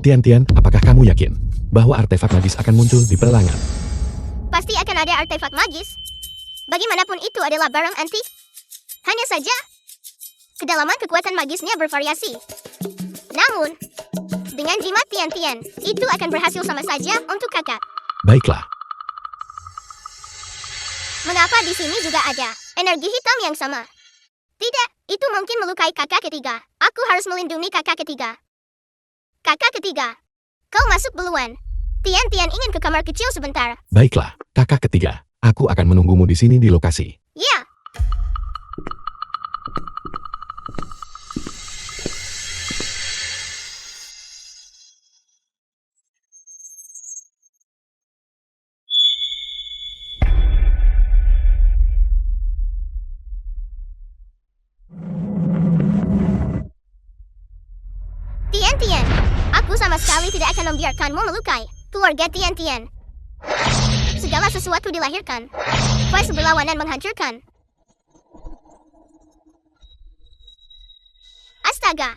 Tian-Tian, apakah kamu yakin bahwa artefak magis akan muncul di pelelangan? Pasti akan ada artefak magis. Bagaimanapun itu adalah barang antik. Hanya saja, kedalaman kekuatan magisnya bervariasi. Namun, dengan jimat Tian-Tian, itu akan berhasil sama saja untuk kakak. Baiklah. Mengapa di sini juga ada energi hitam yang sama? Tidak, itu mungkin melukai kakak ketiga. Aku harus melindungi kakak ketiga. Kakak ketiga, kau masuk duluan. Tian-Tian ingin ke kamar kecil sebentar. Baiklah, kakak ketiga. Aku akan menunggumu di sini di lokasi. Ya. Tian-Tian, aku sama sekali tidak akan membiarkanmu melukai keluarga Tian-Tian. Segala sesuatu dilahirkan. Fase berlawanan menghancurkan. Astaga.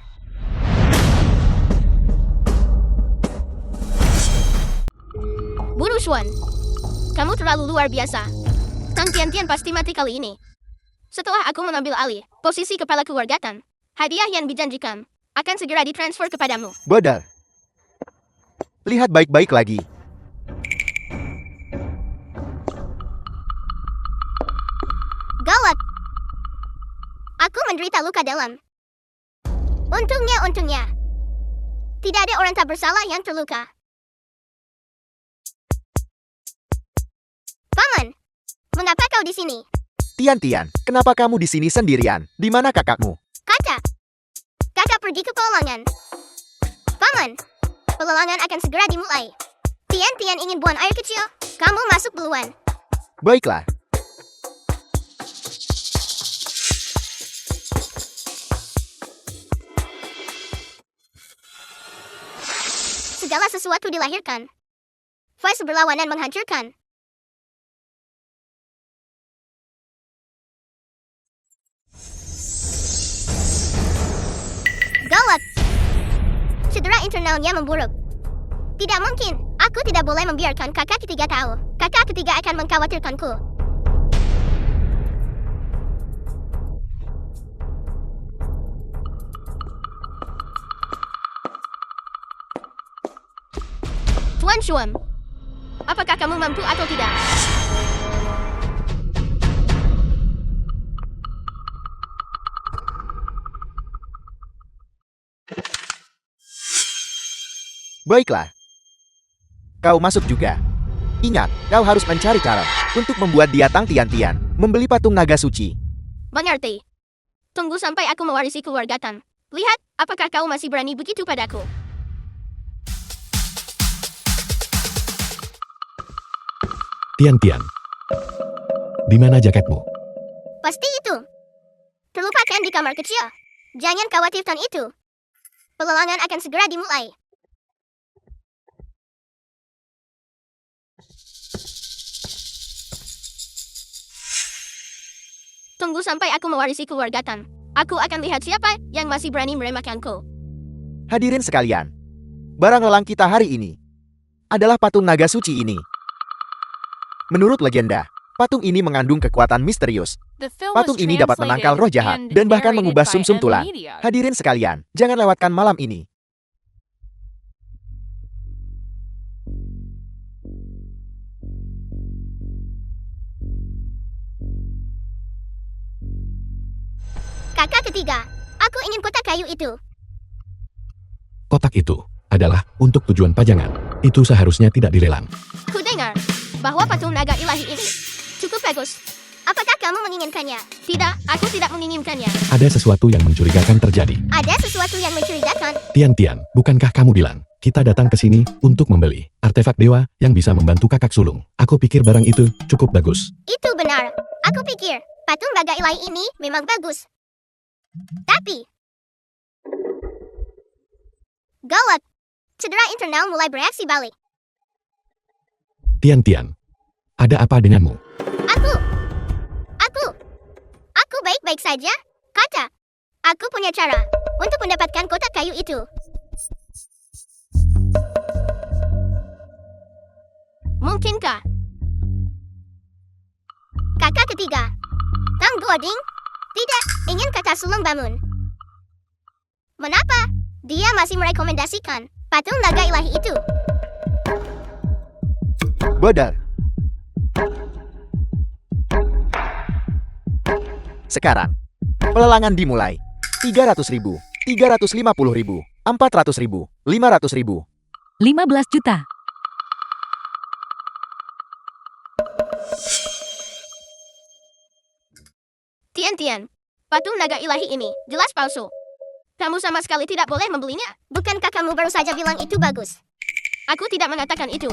Buru Xuan, kamu terlalu luar biasa. Tang Tian-Tian pasti mati kali ini. Setelah aku mengambil alih posisi kepala keluarga Tan, hadiah yang dijanjikan akan segera ditransfer kepadamu. Bodoh. Lihat baik-baik lagi. Gawat. Aku menderita luka dalam. Untungnya. Tidak ada orang tak bersalah yang terluka. Paman, mengapa kau di sini? Tian, kenapa kamu di sini sendirian? Di mana kakakmu? Kakak pergi ke pelelangan. Paman, pelelangan akan segera dimulai. Tian ingin buang air kecil. Kamu masuk duluan. Baiklah. Segala sesuatu dilahirkan. Fase berlawanan menghancurkan. Gawat. Cedera internalnya memburuk. Tidak mungkin. Aku tidak boleh membiarkan kakak ketiga tahu. Kakak ketiga akan mengkhawatirkanku. Tuan Shuam, apakah kamu mampu atau tidak? Baiklah. Kau masuk juga. Ingat, kau harus mencari cara untuk membuat dia Tang Tian, membeli patung naga suci. Mengerti. Tunggu sampai aku mewarisi keluarga Tan. Lihat, apakah kau masih berani begitu padaku? Tian, di mana jaketmu? Pasti itu. Terlupakan di kamar kecil. Jangan khawatirkan itu. Pelelangan akan segera dimulai. Tunggu sampai aku mewarisi keluarga Tan. Aku akan lihat siapa yang masih berani meremehkanku. Hadirin sekalian, barang lelang kita hari ini adalah patung naga suci ini. Menurut legenda, patung ini mengandung kekuatan misterius. The film Patung was ini dapat translated menangkal roh jahat and dan bahkan narrated mengubah by sumsum Ed tulang. Media. Hadirin sekalian, jangan lewatkan malam ini. Kakak ketiga, aku ingin kotak kayu itu. Kotak itu adalah untuk tujuan pajangan. Itu seharusnya tidak dilelang. Ku dengar bahwa patung naga ilahi ini cukup bagus. Apakah kamu menginginkannya? Tidak, aku tidak menginginkannya. Ada sesuatu yang mencurigakan terjadi. Ada sesuatu yang mencurigakan. Tian, bukankah kamu bilang kita datang ke sini untuk membeli artefak dewa yang bisa membantu kakak sulung? Aku pikir barang itu cukup bagus. Itu benar. Aku pikir patung naga ilahi ini memang bagus. Tapi gawat. Cedera internal mulai bereaksi balik. Tian, ada apa denganmu? Aku baik-baik saja. Kata, aku punya cara untuk mendapatkan kotak kayu itu. Mungkinkah? Kakak ketiga, Tang Goding, tidak ingin kata sulung bangun. Mengapa? Dia masih merekomendasikan patung naga ilahi itu. Bodar. Sekarang, pelelangan dimulai. 300.000, 350.000, 400.000, 500.000. 15 juta. Tian, patung naga ilahi ini jelas palsu. Kamu sama sekali tidak boleh membelinya. Bukankah kamu baru saja bilang itu bagus? Aku tidak mengatakan itu.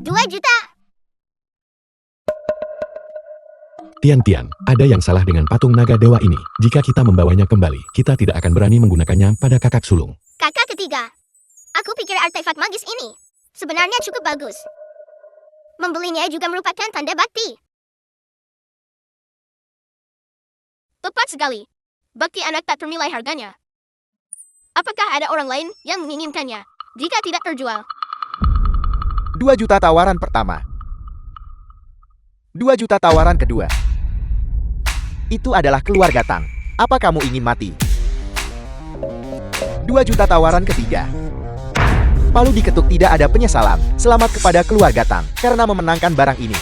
$2 juta. Tian, ada yang salah dengan patung naga dewa ini. Jika kita membawanya kembali, kita tidak akan berani menggunakannya pada kakak sulung. Kakak ketiga, aku pikir artefak magis ini sebenarnya cukup bagus. Membelinya juga merupakan tanda bakti. Tepat sekali. Bakti anak tak ternilai harganya. Apakah ada orang lain yang menginginkannya? Jika tidak terjual, 2 juta tawaran pertama. 2 juta tawaran kedua. Itu adalah keluarga Tang. Apa kamu ingin mati? 2 juta tawaran ketiga. Palu diketuk, tidak ada penyesalan. Selamat kepada keluarga Tang karena memenangkan barang ini.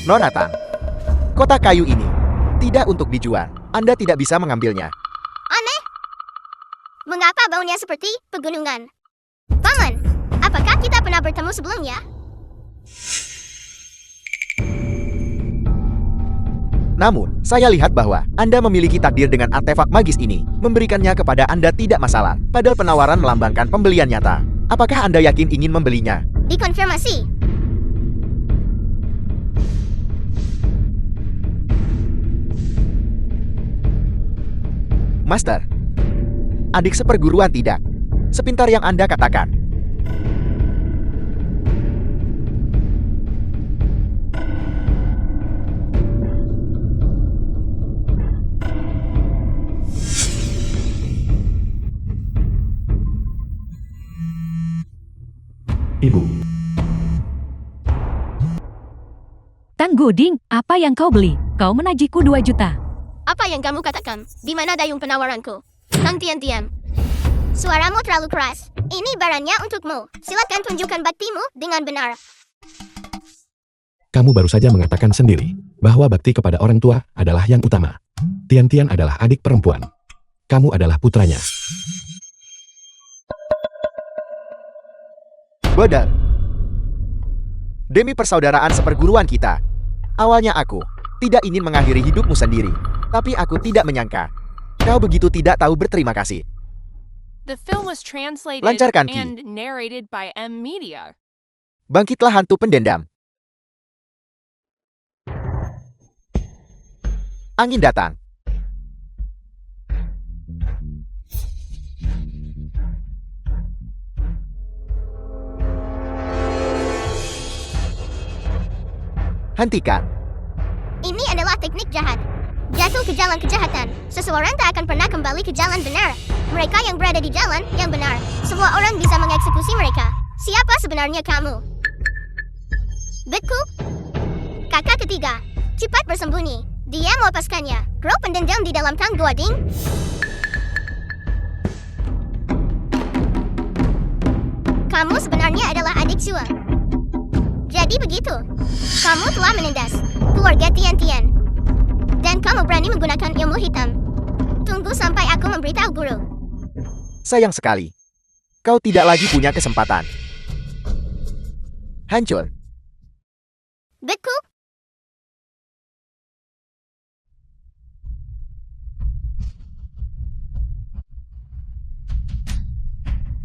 Nona Tang, kotak kayu ini tidak untuk dijual. Anda tidak bisa mengambilnya. Aneh. Mengapa baunya seperti pegunungan? Paman, apakah kita pernah bertemu sebelumnya? Namun, saya lihat bahwa Anda memiliki takdir dengan artefak magis ini. Memberikannya kepada Anda tidak masalah. Padahal penawaran melambangkan pembelian nyata. Apakah Anda yakin ingin membelinya? Dikonfirmasi. Master, adik seperguruan tidak. Sepintar yang Anda katakan. Ibu, Tang Goding, apa yang kau beli? Kau menajiku 2 juta. Apa yang kamu katakan? Di mana dayung penawaranku? Tang Tian. Suaramu terlalu keras. Ini barangnya untukmu. Silakan tunjukkan baktimu dengan benar. kamu baru saja mengatakan sendiri bahwa bakti kepada orang tua adalah yang utama. Tian adalah adik perempuan. Kamu adalah putranya. Bodoh. Demi persaudaraan seperguruan kita. Awalnya aku tidak ingin mengakhiri hidupmu sendiri. Tapi aku tidak menyangka kau begitu tidak tahu berterima kasih. The film was translated Lancarkan, Ki. and narrated by M Media. Bangkitlah hantu pendendam. Angin datang. Hentikan. Ini adalah teknik jahat. Jatuh ke jalan kejahatan. Seseorang tak akan pernah kembali ke jalan benar. Mereka yang berada di jalan yang benar, semua orang bisa mengeksekusi mereka. Siapa sebenarnya kamu? Beku? Kakak ketiga. Cepat bersembunyi. Dia melepaskannya. Roh pendendam di dalam Tang Goding. Kamu sebenarnya adalah adik Shua. Jadi begitu. Kamu telah menindas keluarga Tian. Dan kamu berani menggunakan ilmu hitam. Tunggu sampai aku memberitahu guru. Sayang sekali. Kau tidak lagi punya kesempatan. Hancur. Beku?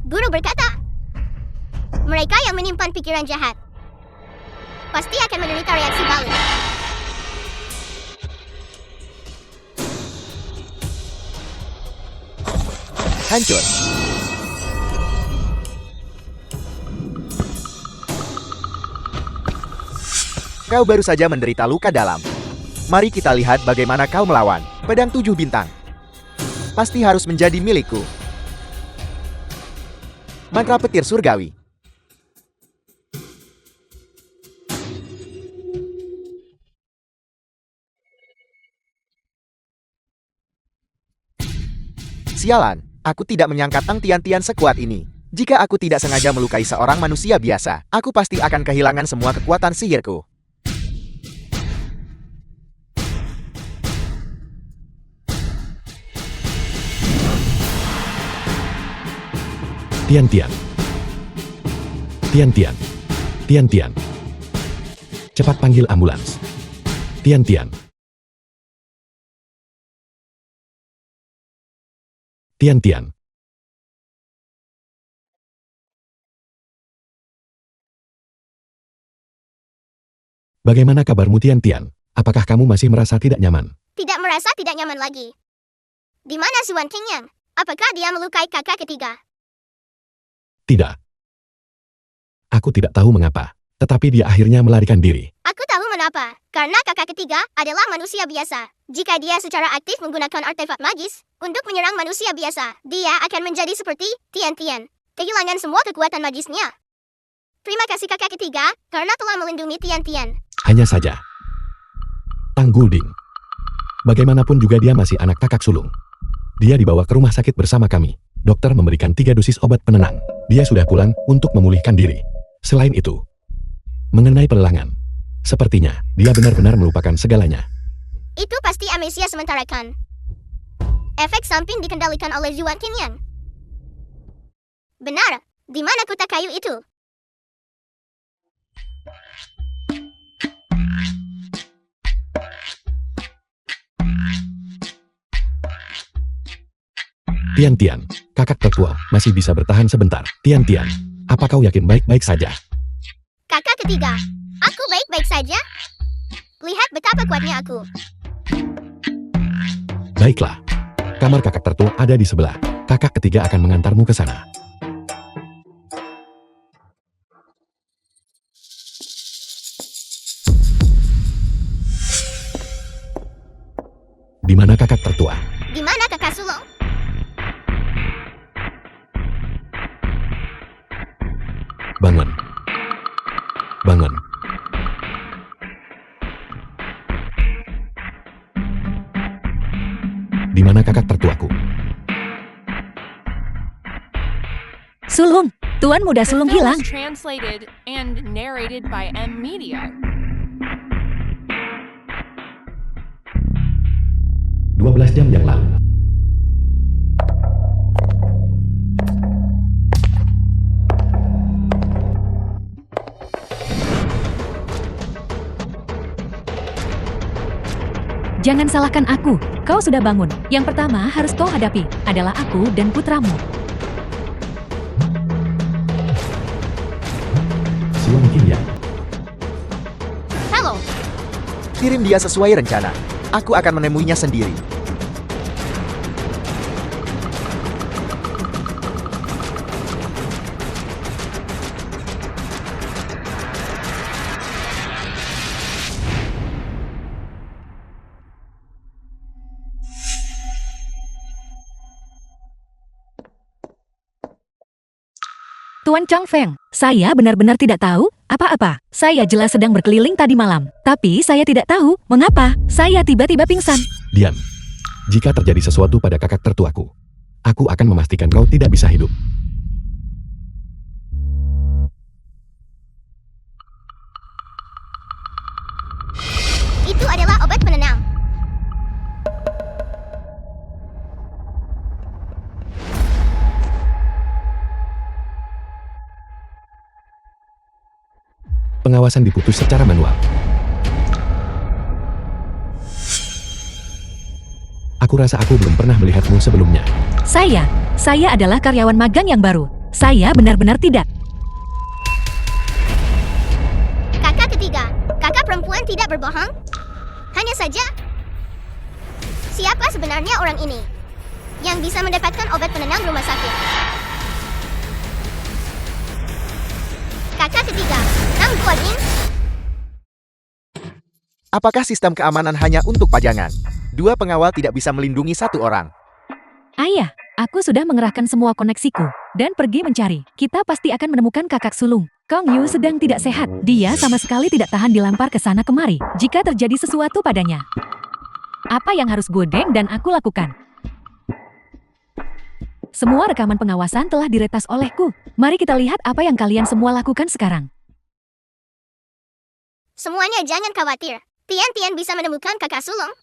Guru berkata, mereka yang menyimpan pikiran jahat pasti akan menderita reaksi balik. Hancur. Kau baru saja menderita luka dalam. Mari kita lihat bagaimana kau melawan pedang 7 bintang. Pasti harus menjadi milikku. Mantra petir surgawi. Sialan, aku tidak menyangka Tang Tian sekuat ini. Jika aku tidak sengaja melukai seorang manusia biasa, aku pasti akan kehilangan semua kekuatan sihirku. Tian. Cepat panggil ambulans. Tian. Bagaimana kabarmu Tian? Apakah kamu masih merasa tidak nyaman? Tidak merasa tidak nyaman lagi. Di mana Suan Qingyang? Apakah dia melukai kakak ketiga? Tidak. Aku tidak tahu mengapa, tetapi dia akhirnya melarikan diri. Aku tahu mengapa. Karena kakak ketiga adalah manusia biasa. Jika dia secara aktif menggunakan artefak magis untuk menyerang manusia biasa, dia akan menjadi seperti Tian. Kehilangan semua kekuatan magisnya. Terima kasih kakak ketiga, karena telah melindungi Tian-Tian. Hanya saja. Tanggul Ding. Bagaimanapun juga dia masih anak kakak sulung. Dia dibawa ke rumah sakit bersama kami. Dokter memberikan 3 dosis obat penenang. Dia sudah pulang untuk memulihkan diri. Selain itu, mengenai pelelangan, sepertinya dia benar-benar melupakan segalanya. Itu pasti amnesia sementara kan? Efek samping dikendalikan oleh Yuan Qingyang. Benar, di mana kotak kayu itu? Tian-Tian, kakak tertua, masih bisa bertahan sebentar. Tian-Tian, apa kau yakin baik-baik saja? Kakak ketiga, aku baik-baik saja. Lihat betapa kuatnya aku. Baiklah. Kamar kakak tertua ada di sebelah. Kakak ketiga akan mengantarmu ke sana. Di mana kakak tertua? Di mana kakak sulung? Bangun. Bangun. Di mana kakak tertuaku? Sulung, Tuan Muda The Sulung film hilang. was translated and narrated by M Media. 12 jam yang lalu. Jangan salahkan aku, kau sudah bangun. Yang pertama harus kau hadapi adalah aku dan putramu. Siang Qingyang. Halo, Kirim dia sesuai rencana. Aku akan menemuinya sendiri. Tuan Chang Feng, saya benar-benar tidak tahu apa-apa. Saya jelas sedang berkeliling tadi malam, tapi saya tidak tahu mengapa saya tiba-tiba pingsan. Diam. Jika terjadi sesuatu pada kakak tertuaku, aku akan memastikan kau tidak bisa hidup. itu adalah obat penenang. Pengawasan diputus secara manual. Aku rasa aku belum pernah melihatmu sebelumnya. Saya adalah karyawan magang yang baru. Saya benar-benar tidak. Kakak ketiga, kakak perempuan tidak berbohong? Hanya saja, siapa sebenarnya orang ini yang bisa mendapatkan obat penenang rumah sakit? Kakak ketiga, Nang Guojin, Apakah sistem keamanan hanya untuk pajangan? 2 pengawal tidak bisa melindungi 1 orang. Ayah, aku sudah mengerahkan semua koneksiku dan pergi mencari. Kita pasti akan menemukan kakak sulung. Kong Yu sedang tidak sehat. Dia sama sekali tidak tahan dilampar ke sana kemari jika terjadi sesuatu padanya. Apa yang harus Godeng dan aku lakukan? Semua rekaman pengawasan telah diretas olehku. Mari kita lihat apa yang kalian semua lakukan sekarang. semuanya jangan khawatir. Tian bisa menemukan kakak sulung.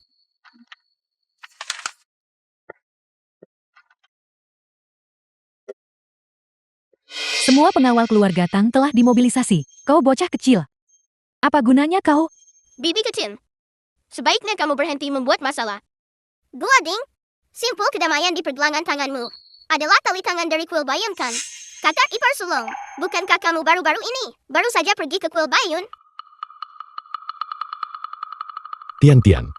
Semua pengawal keluarga Tang telah dimobilisasi. Kau bocah kecil. Apa gunanya kau? Bibi kecil, sebaiknya kamu berhenti membuat masalah. Guading, simpul kedamaian di pergelangan tanganmu adalah tali tangan dari kuil Bayun kan? Kakak ipar sulung, bukankah kamu baru-baru ini baru saja pergi ke kuil Bayun? Tian,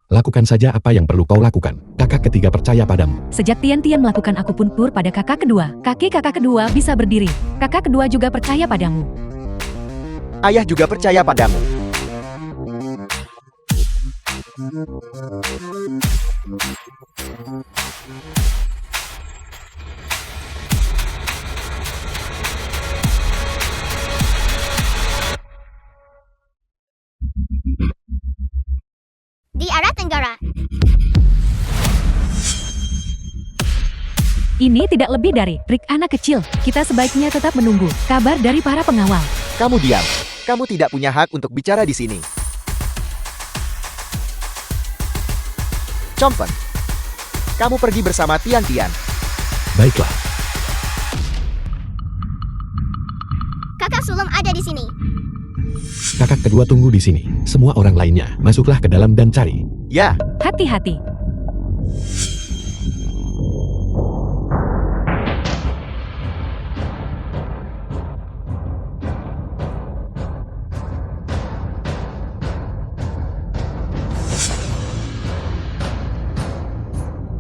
lakukan saja apa yang perlu kau lakukan. Kakak ketiga percaya padamu. Sejak Tian melakukan akupuntur pada kakak kedua, kaki kakak kedua bisa berdiri. Kakak kedua juga percaya padamu. Ayah juga percaya padamu. Di arah tenggara. Ini tidak lebih dari trik anak kecil. Kita sebaiknya tetap menunggu kabar dari para pengawal. Kamu diam. Kamu tidak punya hak untuk bicara di sini. Chompen, kamu pergi bersama Tian Tian. Baiklah. Kakak sulung ada di sini. Kakak kedua tunggu di sini. Semua orang lainnya, masuklah ke dalam dan cari. Ya, Hati-hati.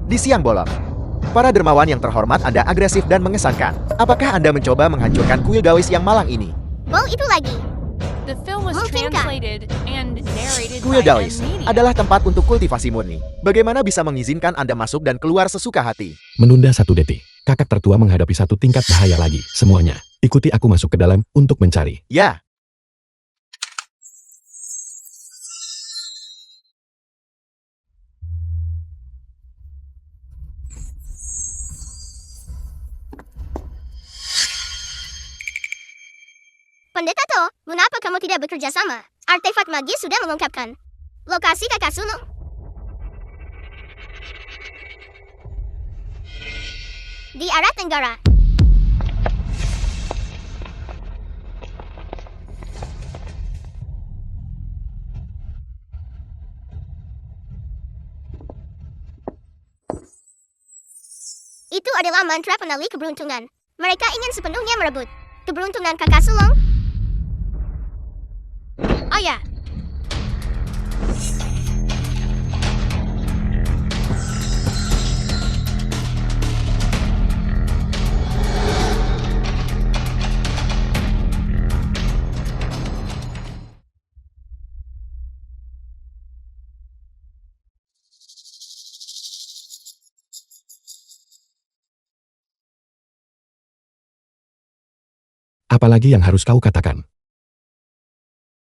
di siang bolong. Para dermawan yang terhormat Anda agresif dan mengesankan. Apakah Anda mencoba menghancurkan kuil Gawis yang malang ini? Bol itu lagi. The film was Mungkinkah? translated and narrated Kuil by Gawis N Media. adalah tempat untuk kultivasi murni. Bagaimana bisa mengizinkan Anda masuk dan keluar sesuka hati? Menunda 1 detik. Kakak tertua menghadapi 1 tingkat bahaya lagi. Semuanya, ikuti aku masuk ke dalam untuk mencari. Ya, Pendeta To, mengapa kamu tidak bekerja sama? Artefak magis sudah mengungkapkan lokasi kakak sulung. Di arah tenggara. Itu adalah mantra penali keberuntungan. Mereka ingin sepenuhnya merebut keberuntungan kakak sulung. Ayah. Apalagi yang harus kau katakan?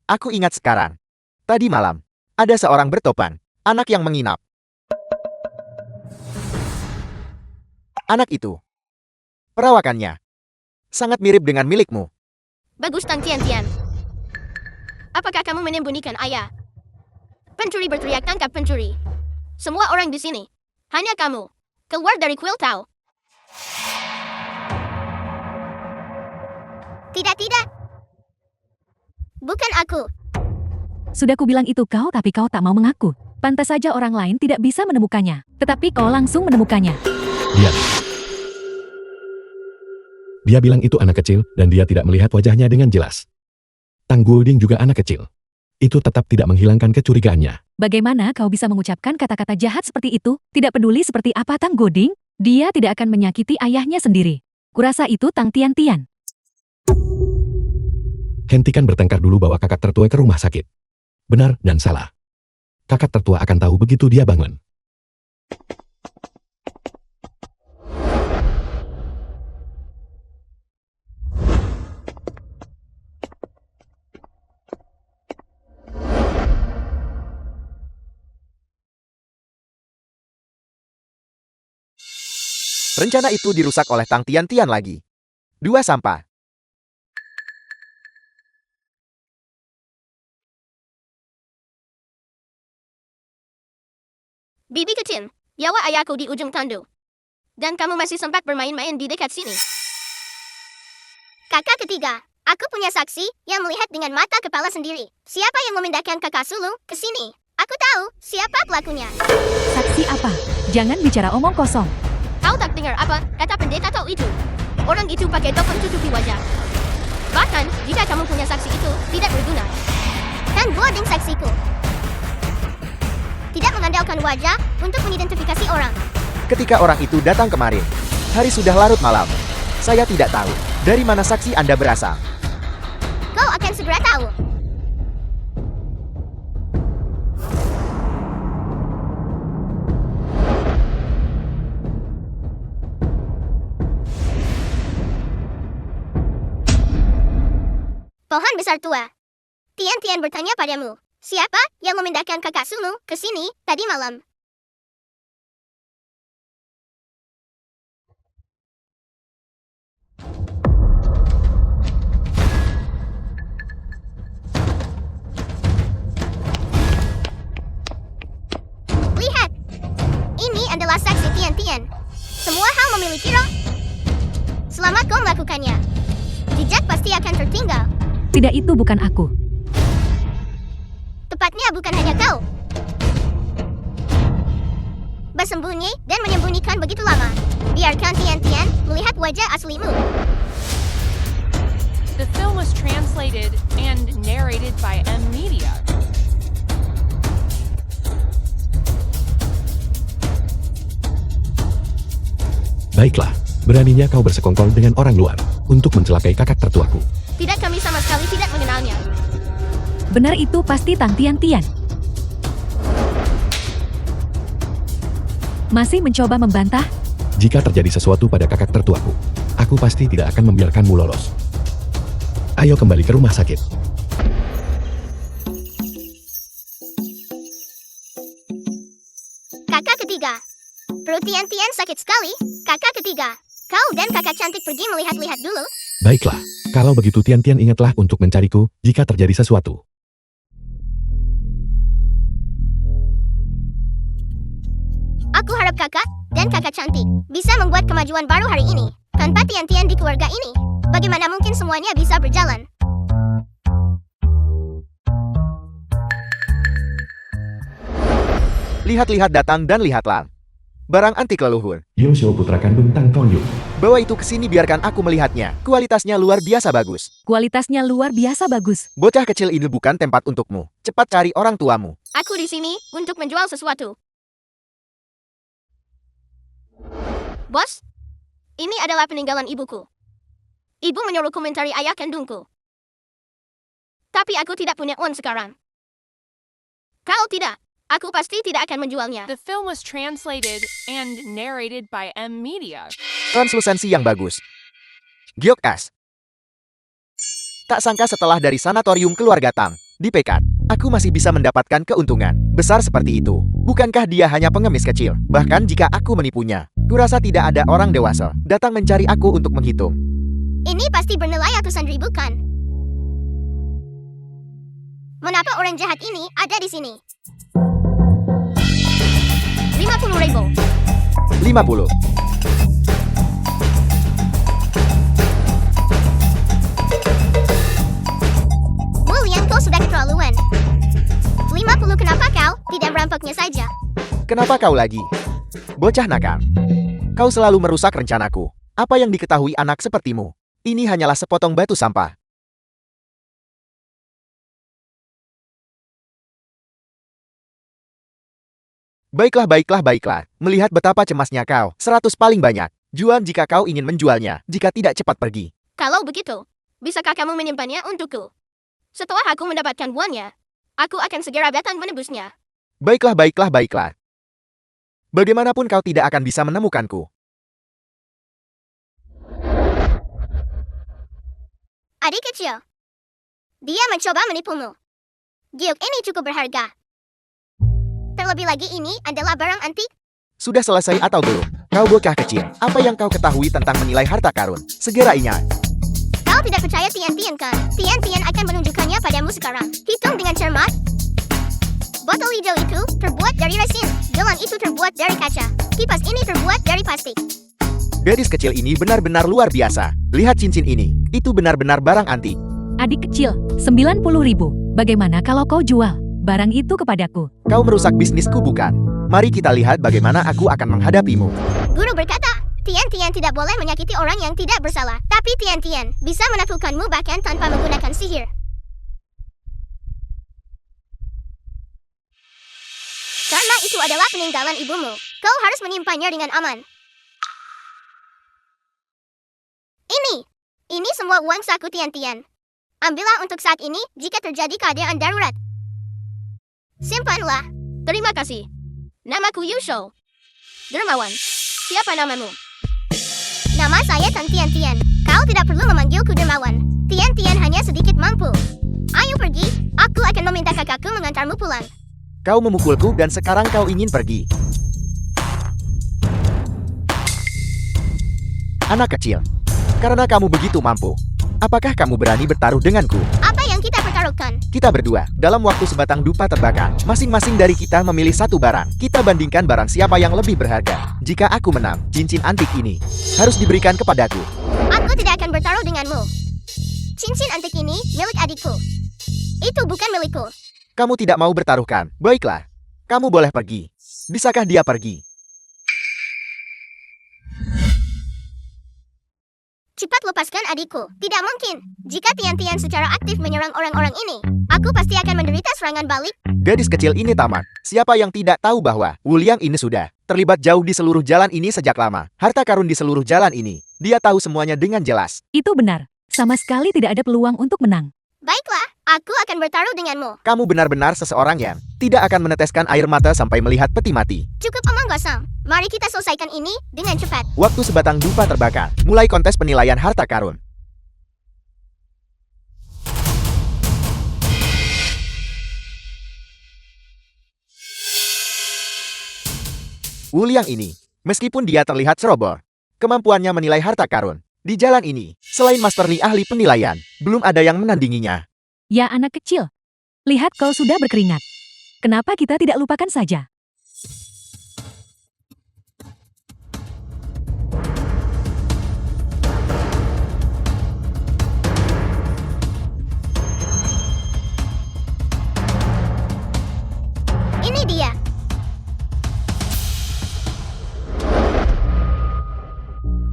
aku ingat sekarang. Tadi malam, ada seorang bertopan, anak yang menginap. Anak itu, perawakannya, sangat mirip dengan milikmu. Bagus Tang Tian Tian. Apakah kamu menyembunyikan ayah? Pencuri berteriak tangkap pencuri. Semua orang di sini. Hanya kamu. Keluar dari kuil Tao. Tidak. Bukan aku. Sudah kubilang itu kau tapi kau tak mau mengaku. Pantas saja orang lain tidak bisa menemukannya. Tetapi kau langsung menemukannya. Dia bilang itu anak kecil dan dia tidak melihat wajahnya dengan jelas. Tang Guoding juga anak kecil. Itu tetap tidak menghilangkan kecurigaannya. Bagaimana kau bisa mengucapkan kata-kata jahat seperti itu? Tidak peduli seperti apa Tang Goding, dia tidak akan menyakiti ayahnya sendiri. Kurasa itu Tang Tian Tian. Hentikan bertengkar dulu, bawa kakak tertua ke rumah sakit. Benar dan salah. Kakak tertua akan tahu begitu dia bangun. Rencana itu dirusak oleh Tang Tian Tian lagi. 2 sampah. Bibi kecil, nyawa ayahku di ujung tanduk. Dan kamu masih sempat bermain-main di dekat sini. Kakak ketiga, aku punya saksi yang melihat dengan mata kepala sendiri. Siapa yang memindahkan kakak sulung ke sini? Aku tahu siapa pelakunya. Saksi apa? Jangan bicara omong kosong. Kau tak dengar apa kata pendeta Tau itu? Orang itu pakai token tutupi wajah. Bahkan, jika kamu punya saksi itu tidak berguna. Dan boarding saksiku. Tidak mengandalkan wajah untuk mengidentifikasi orang. Ketika orang itu datang kemarin, hari sudah larut malam. Saya tidak tahu dari mana saksi Anda berasal. Kau akan segera tahu. Pohon besar tua. Tian Tian bertanya padamu, Siapa yang memindahkan kakak sulung ke sini tadi malam? Lihat, ini adalah saksi Tian-Tian. Semua hal memiliki roh. Selama kau melakukannya, jejak pasti akan tertinggal. Tidak, itu bukan aku. Tepatnya bukan hanya kau. Bersembunyi dan menyembunyikan begitu lama. Biarkan Tian-Tian melihat wajah aslimu. The film was translated and narrated by M Media. Baiklah, beraninya kau bersekongkol dengan orang luar untuk mencelakai kakak tertuaku. Tidak, kami sama sekali tidak mengenalnya. Benar, itu pasti Tang Tian-Tian. Masih mencoba membantah? Jika terjadi sesuatu pada kakak tertuaku, aku pasti tidak akan membiarkanmu lolos. Ayo kembali ke rumah sakit. Kakak ketiga. Perut Tian-Tian sakit sekali. Kakak ketiga. Kau dan kakak cantik pergi melihat-lihat dulu. Baiklah, kalau begitu Tian-Tian ingatlah untuk mencariku jika terjadi sesuatu. Aku harap kakak dan kakak cantik bisa membuat kemajuan baru hari ini. Tanpa Tian-Tian di keluarga ini, bagaimana mungkin semuanya bisa berjalan? Lihat-lihat datang dan lihatlah. Barang antik leluhur. Yosho putra kandung Tang Tongyu. Bawa itu ke sini, biarkan aku melihatnya. Kualitasnya luar biasa bagus. Kualitasnya luar biasa bagus. Bocah kecil ini bukan tempat untukmu. Cepat cari orang tuamu. Aku di sini untuk menjual sesuatu. Bos, ini adalah peninggalan ibuku. Ibu menyuruhku mencari ayah kandungku. Tapi aku tidak punya uang sekarang. Kau tidak. Aku pasti tidak akan menjualnya. The film was translated and narrated by M Media. Translusensi yang bagus. Giok S. Tak sangka setelah dari sanatorium keluarga Tang, di Pekat, aku masih bisa mendapatkan keuntungan besar seperti itu. Bukankah dia hanya pengemis kecil? Bahkan jika aku menipunya, kurasa tidak ada orang dewasa datang mencari aku untuk menghitung. Ini pasti bernilai ratusan ribu kan? Mengapa orang jahat ini ada di sini? 50.000. 50. William, kau sudah keterlaluan. 50, kenapa kau tidak merampoknya saja? Kenapa kau lagi? Bocah nakal. Kau selalu merusak rencanaku. Apa yang diketahui anak sepertimu? Ini hanyalah sepotong batu sampah. Baiklah. Melihat betapa cemasnya kau, 100 paling banyak. Jual jika kau ingin menjualnya, jika tidak cepat pergi. Kalau begitu, bisakah kamu menyimpannya untukku? Setelah aku mendapatkan uangnya, aku akan segera datang menebusnya. Baiklah. Bagaimanapun kau tidak akan bisa menemukanku. Adik kecil, dia mencoba menipumu. Giok ini cukup berharga. Terlebih lagi ini adalah barang antik. Sudah selesai atau belum? Kau bocah kecil, apa yang kau ketahui tentang menilai harta karun? Segera ingat. Kau tidak percaya Tian-Tian kan? Tian-Tian akan menunjukkannya padamu sekarang. Hitung dengan cermat. Botol hijau itu terbuat dari resin. Gelang itu terbuat dari kaca. Kipas ini terbuat dari plastik. Gadis kecil ini benar-benar luar biasa. Lihat cincin ini. Itu benar-benar barang antik. Adik kecil, 90.000. Bagaimana kalau kau jual barang itu kepadaku? Kau merusak bisnisku bukan? Mari kita lihat bagaimana aku akan menghadapimu. Guru berkata, Tian-Tian tidak boleh menyakiti orang yang tidak bersalah. Tapi Tian-Tian bisa menaklukkanmu bahkan tanpa menggunakan sihir. Karena itu adalah peninggalan ibumu. Kau harus menyimpannya dengan aman. Ini semua uang saku Tian-Tian. Ambillah untuk saat ini jika terjadi keadaan darurat. Simpanlah. Terima kasih. Namaku Yusho. Dermawan. Siapa namamu? Nama saya Tang Tian-Tian. Kau tidak perlu memanggilku dermawan. Tian-Tian hanya sedikit mampu. Ayo pergi. Aku akan meminta kakakku mengantarmu pulang. Kau memukulku dan sekarang kau ingin pergi. Anak kecil, karena kamu begitu mampu, apakah kamu berani bertaruh denganku? Apa yang kita pertaruhkan? Kita berdua, dalam waktu sebatang dupa terbakar, masing-masing dari kita memilih satu barang. Kita bandingkan barang siapa yang lebih berharga. Jika aku menang, cincin antik ini harus diberikan kepadaku. Aku tidak akan bertaruh denganmu. Cincin antik ini milik adikku. Itu bukan milikku. Kamu tidak mau bertaruhkan. Baiklah, kamu boleh pergi. Bisakah dia pergi? Cepat lepaskan adikku. Tidak mungkin. Jika Tian-Tian secara aktif menyerang orang-orang ini, aku pasti akan menderita serangan balik. Gadis kecil ini tamat. Siapa yang tidak tahu bahwa Wuliang ini sudah terlibat jauh di seluruh jalan ini sejak lama. Harta karun di seluruh jalan ini. Dia tahu semuanya dengan jelas. Itu benar. Sama sekali tidak ada peluang untuk menang. Baiklah, aku akan bertaruh denganmu. Kamu benar-benar seseorang yang tidak akan meneteskan air mata sampai melihat peti mati. Cukup omong kosong. Mari kita selesaikan ini dengan cepat. Waktu sebatang dupa terbakar. Mulai kontes penilaian harta karun. Wuliang ini, meskipun dia terlihat ceroboh, kemampuannya menilai harta karun. Di jalan ini, selain Master Li ahli penilaian, belum ada yang menandinginya. Ya anak kecil, lihat kau sudah berkeringat. Kenapa kita tidak lupakan saja? Ini dia.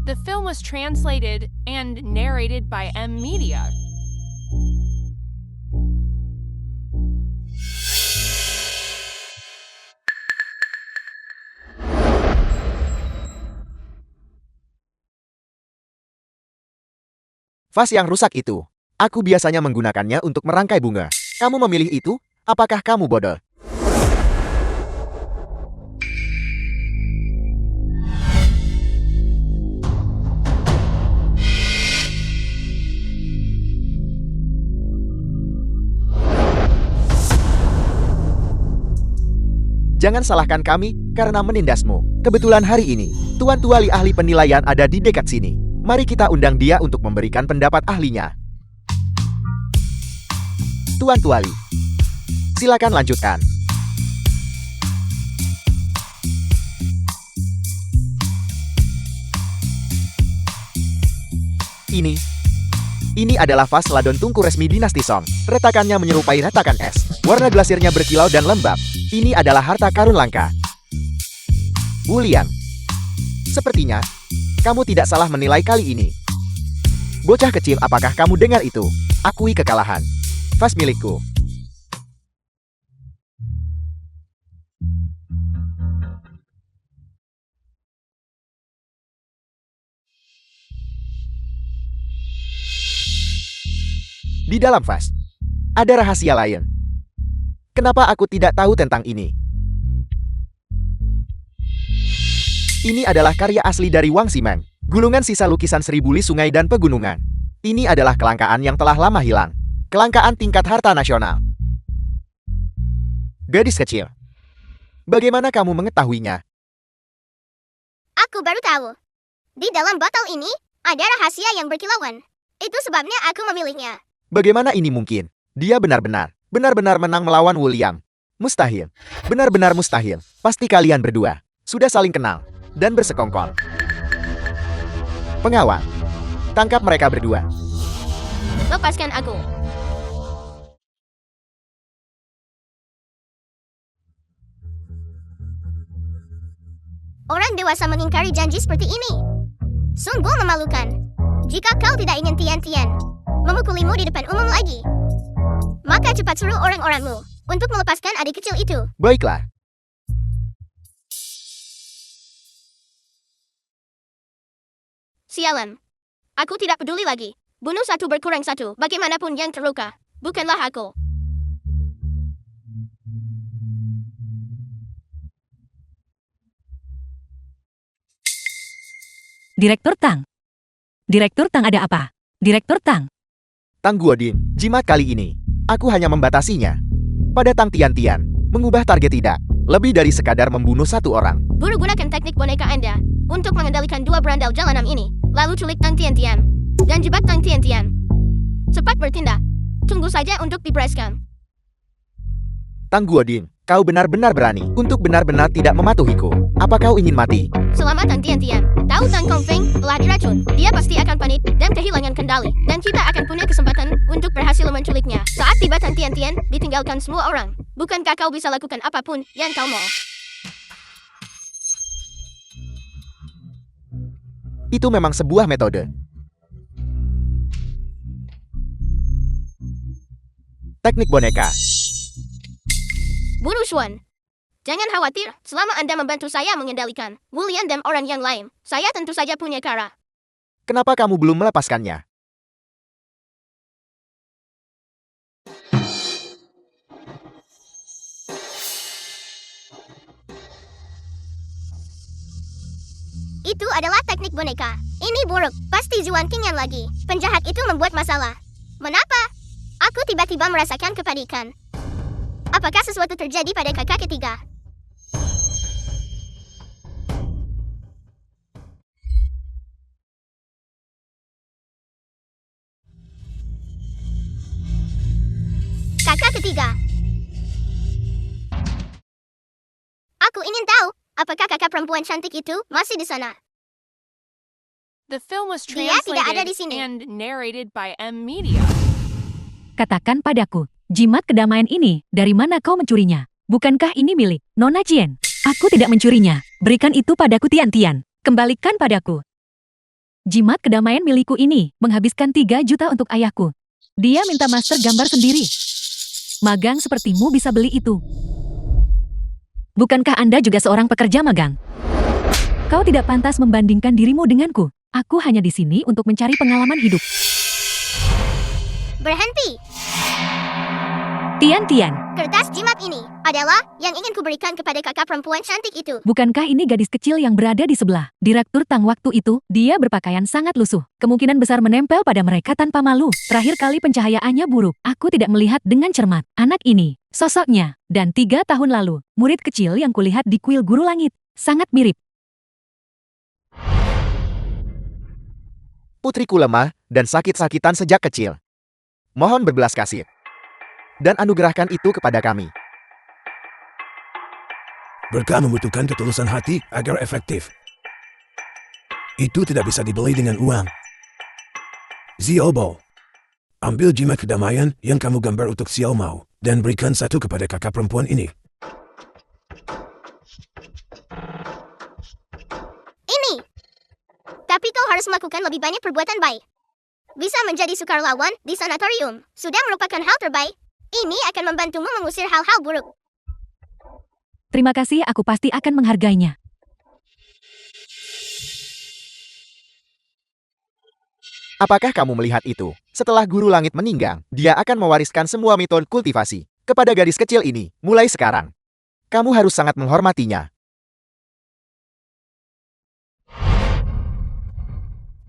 The film was translated and narrated by M Media. Vas yang rusak itu, aku biasanya menggunakannya untuk merangkai bunga. Kamu memilih itu? Apakah kamu bodoh? Jangan salahkan kami karena menindasmu. Kebetulan hari ini, Tuan Tuali ahli penilaian ada di dekat sini. Mari kita undang dia untuk memberikan pendapat ahlinya. Tuan Tuali, silakan lanjutkan. Ini adalah vas ladon tungku resmi dinasti Song. Retakannya menyerupai retakan es. Warna glasirnya berkilau dan lembab. Ini adalah harta karun langka. Wuliang, sepertinya kamu tidak salah menilai kali ini. Bocah kecil, apakah kamu dengar itu? Akui kekalahan. Vas milikku. Di dalam vas, ada rahasia lain. Kenapa aku tidak tahu tentang ini? Ini adalah karya asli dari Wang Ximeng. Gulungan sisa lukisan 1000 li sungai dan pegunungan. Ini adalah kelangkaan yang telah lama hilang. Kelangkaan tingkat harta nasional. Gadis kecil, bagaimana kamu mengetahuinya? Aku baru tahu. Di dalam botol ini, ada rahasia yang berkilauan. Itu sebabnya aku memilihnya. Bagaimana ini mungkin? Dia benar-benar menang melawan Wuliang. Mustahil. Benar-benar mustahil. Pasti kalian berdua sudah saling kenal dan bersekongkol. Pengawal, tangkap mereka berdua. Lepaskan aku. Orang dewasa mengingkari janji seperti ini. Sungguh memalukan. Jika kau tidak ingin Tian-Tian memukulimu di depan umum lagi, maka cepat suruh orang-orangmu untuk melepaskan adik kecil itu. Baiklah. Sialan. Aku tidak peduli lagi. Bunuh satu berkurang satu. Bagaimanapun yang terluka, bukanlah aku. Direktur Tang. Direktur Tang, ada apa? Direktur Tang. Tang Guodin, jimat kali ini. Aku hanya membatasinya. Pada Tang Tian-Tian, mengubah target tidak lebih dari sekadar membunuh satu orang. Buru gunakan teknik boneka Anda untuk mengendalikan dua berandal jalanan ini. Lalu culik Tang Tian-Tian dan jebak Tang Tian-Tian. Cepat bertindak. Tunggu saja untuk dibereskan. Tang Guoding, kau benar-benar berani untuk benar-benar tidak mematuhiku. Apa kau ingin mati? Selamat Tang Tian-Tian. Tahu Tang Kongfeng telah diracun. Dia pasti akan panik dan kehilangan kendali. Dan kita akan punya kesempatan untuk berhasil menculiknya. Saat tiba Tang Tian-Tian, ditinggalkan semua orang. Bukankah kau bisa lakukan apapun yang kau mau? Itu memang sebuah metode. Teknik boneka. Buru Xuan. Jangan khawatir, selama Anda membantu saya mengendalikan Wulian dan orang yang lain, saya tentu saja punya cara. Kenapa kamu belum melepaskannya? Itu adalah teknik boneka. Ini buruk, pasti Zuan Qingyan lagi. Penjahat itu membuat masalah. Mengapa? Aku tiba-tiba merasakan kepanikan. Apakah sesuatu terjadi pada kakak ketiga? Kakak ketiga. Aku ingin tahu, apakah kakak perempuan cantik itu masih di sana? The film was Dia tidak ada di translated sini. and narrated by M Media. Katakan padaku, jimat kedamaian ini, dari mana kau mencurinya? Bukankah ini milik Nona Jien? Aku tidak mencurinya. Berikan itu padaku Tian-Tian. Kembalikan padaku. Jimat kedamaian milikku ini menghabiskan 3 juta untuk ayahku. Dia minta master gambar sendiri. Magang sepertimu bisa beli itu. Bukankah Anda juga seorang pekerja magang? Kau tidak pantas membandingkan dirimu denganku. Aku hanya di sini untuk mencari pengalaman hidup. Berhenti! Tian-Tian, Kertas jimat ini adalah yang ingin kuberikan kepada kakak perempuan cantik itu. bukankah ini gadis kecil yang berada di sebelah? Direktur Tang waktu itu, dia berpakaian sangat lusuh. Kemungkinan besar menempel pada mereka tanpa malu. Terakhir kali pencahayaannya buruk. Aku tidak melihat dengan cermat. Anak ini, sosoknya, dan 3 tahun lalu, murid kecil yang kulihat di kuil Guru Langit. Sangat mirip. Putriku lemah dan sakit-sakitan sejak kecil. Mohon berbelas kasih. Dan anugerahkan itu kepada kami. Berkah membutuhkan ketulusan hati agar efektif. Itu tidak bisa dibeli dengan uang. Xiaobo, ambil jimat kedamaian yang kamu gambar untuk Xiao Mao dan berikan satu kepada kakak perempuan ini. Ini. Tapi kau harus melakukan lebih banyak perbuatan baik. Bisa menjadi sukarelawan di sanatorium sudah merupakan hal terbaik. Ini akan membantumu mengusir hal-hal buruk. Terima kasih, aku pasti akan menghargainya. Apakah kamu melihat itu? Setelah Guru Langit meninggal, dia akan mewariskan semua metode kultivasi kepada gadis kecil ini, mulai sekarang. Kamu harus sangat menghormatinya.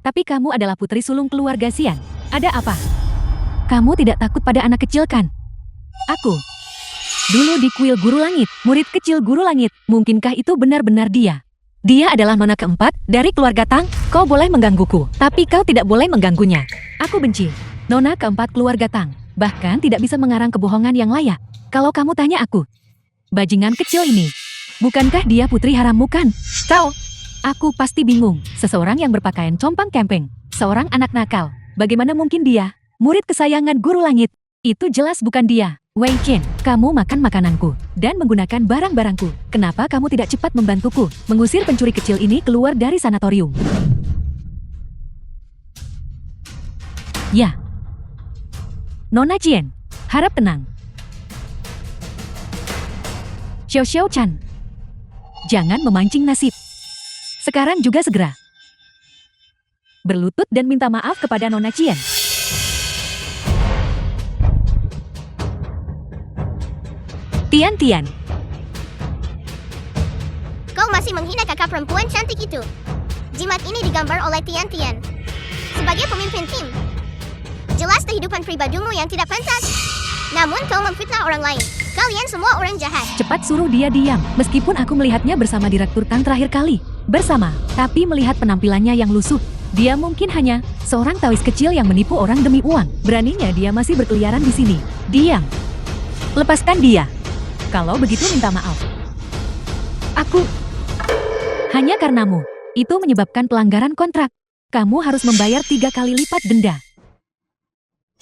Tapi kamu adalah putri sulung keluarga Xian. Ada apa? Kamu tidak takut pada anak kecil kan? Aku. Dulu di kuil Guru Langit, murid kecil Guru Langit. Mungkinkah itu benar-benar dia? Dia adalah nona keempat dari keluarga Tang. Kau boleh menggangguku, tapi kau tidak boleh mengganggunya. Aku benci nona keempat keluarga Tang. Bahkan tidak bisa mengarang kebohongan yang layak. Kalau kamu tanya aku, bajingan kecil ini, bukankah dia putri harammu kan? Kau, aku pasti bingung. Seseorang yang berpakaian compang-camping, seorang anak nakal. Bagaimana mungkin dia, murid kesayangan Guru Langit? Itu jelas bukan dia. Wei Chen, kamu makan makananku dan menggunakan barang-barangku. Kenapa kamu tidak cepat membantuku mengusir pencuri kecil ini keluar dari sanatorium? Ya. Nona Jian, harap tenang. Xiao Xiao Chan, jangan memancing nasib. Sekarang juga segera berlutut dan minta maaf kepada Nona Jian. Tian-Tian, Kau masih menghina kakak perempuan cantik itu. Jimat ini digambar oleh Tian-Tian. Sebagai pemimpin tim, jelas kehidupan pribadimu yang tidak pantas. Namun kau memfitnah orang lain. Kalian semua orang jahat. Cepat suruh dia diam. Meskipun aku melihatnya bersama Direktur Tang terakhir kali. Bersama, tapi melihat penampilannya yang lusuh. Dia mungkin hanya seorang tawis kecil yang menipu orang demi uang. Beraninya dia masih berkeliaran di sini. Diam. Lepaskan dia. Kalau begitu minta maaf. Aku... Hanya karenamu. Itu menyebabkan pelanggaran kontrak. Kamu harus membayar 3 kali lipat denda.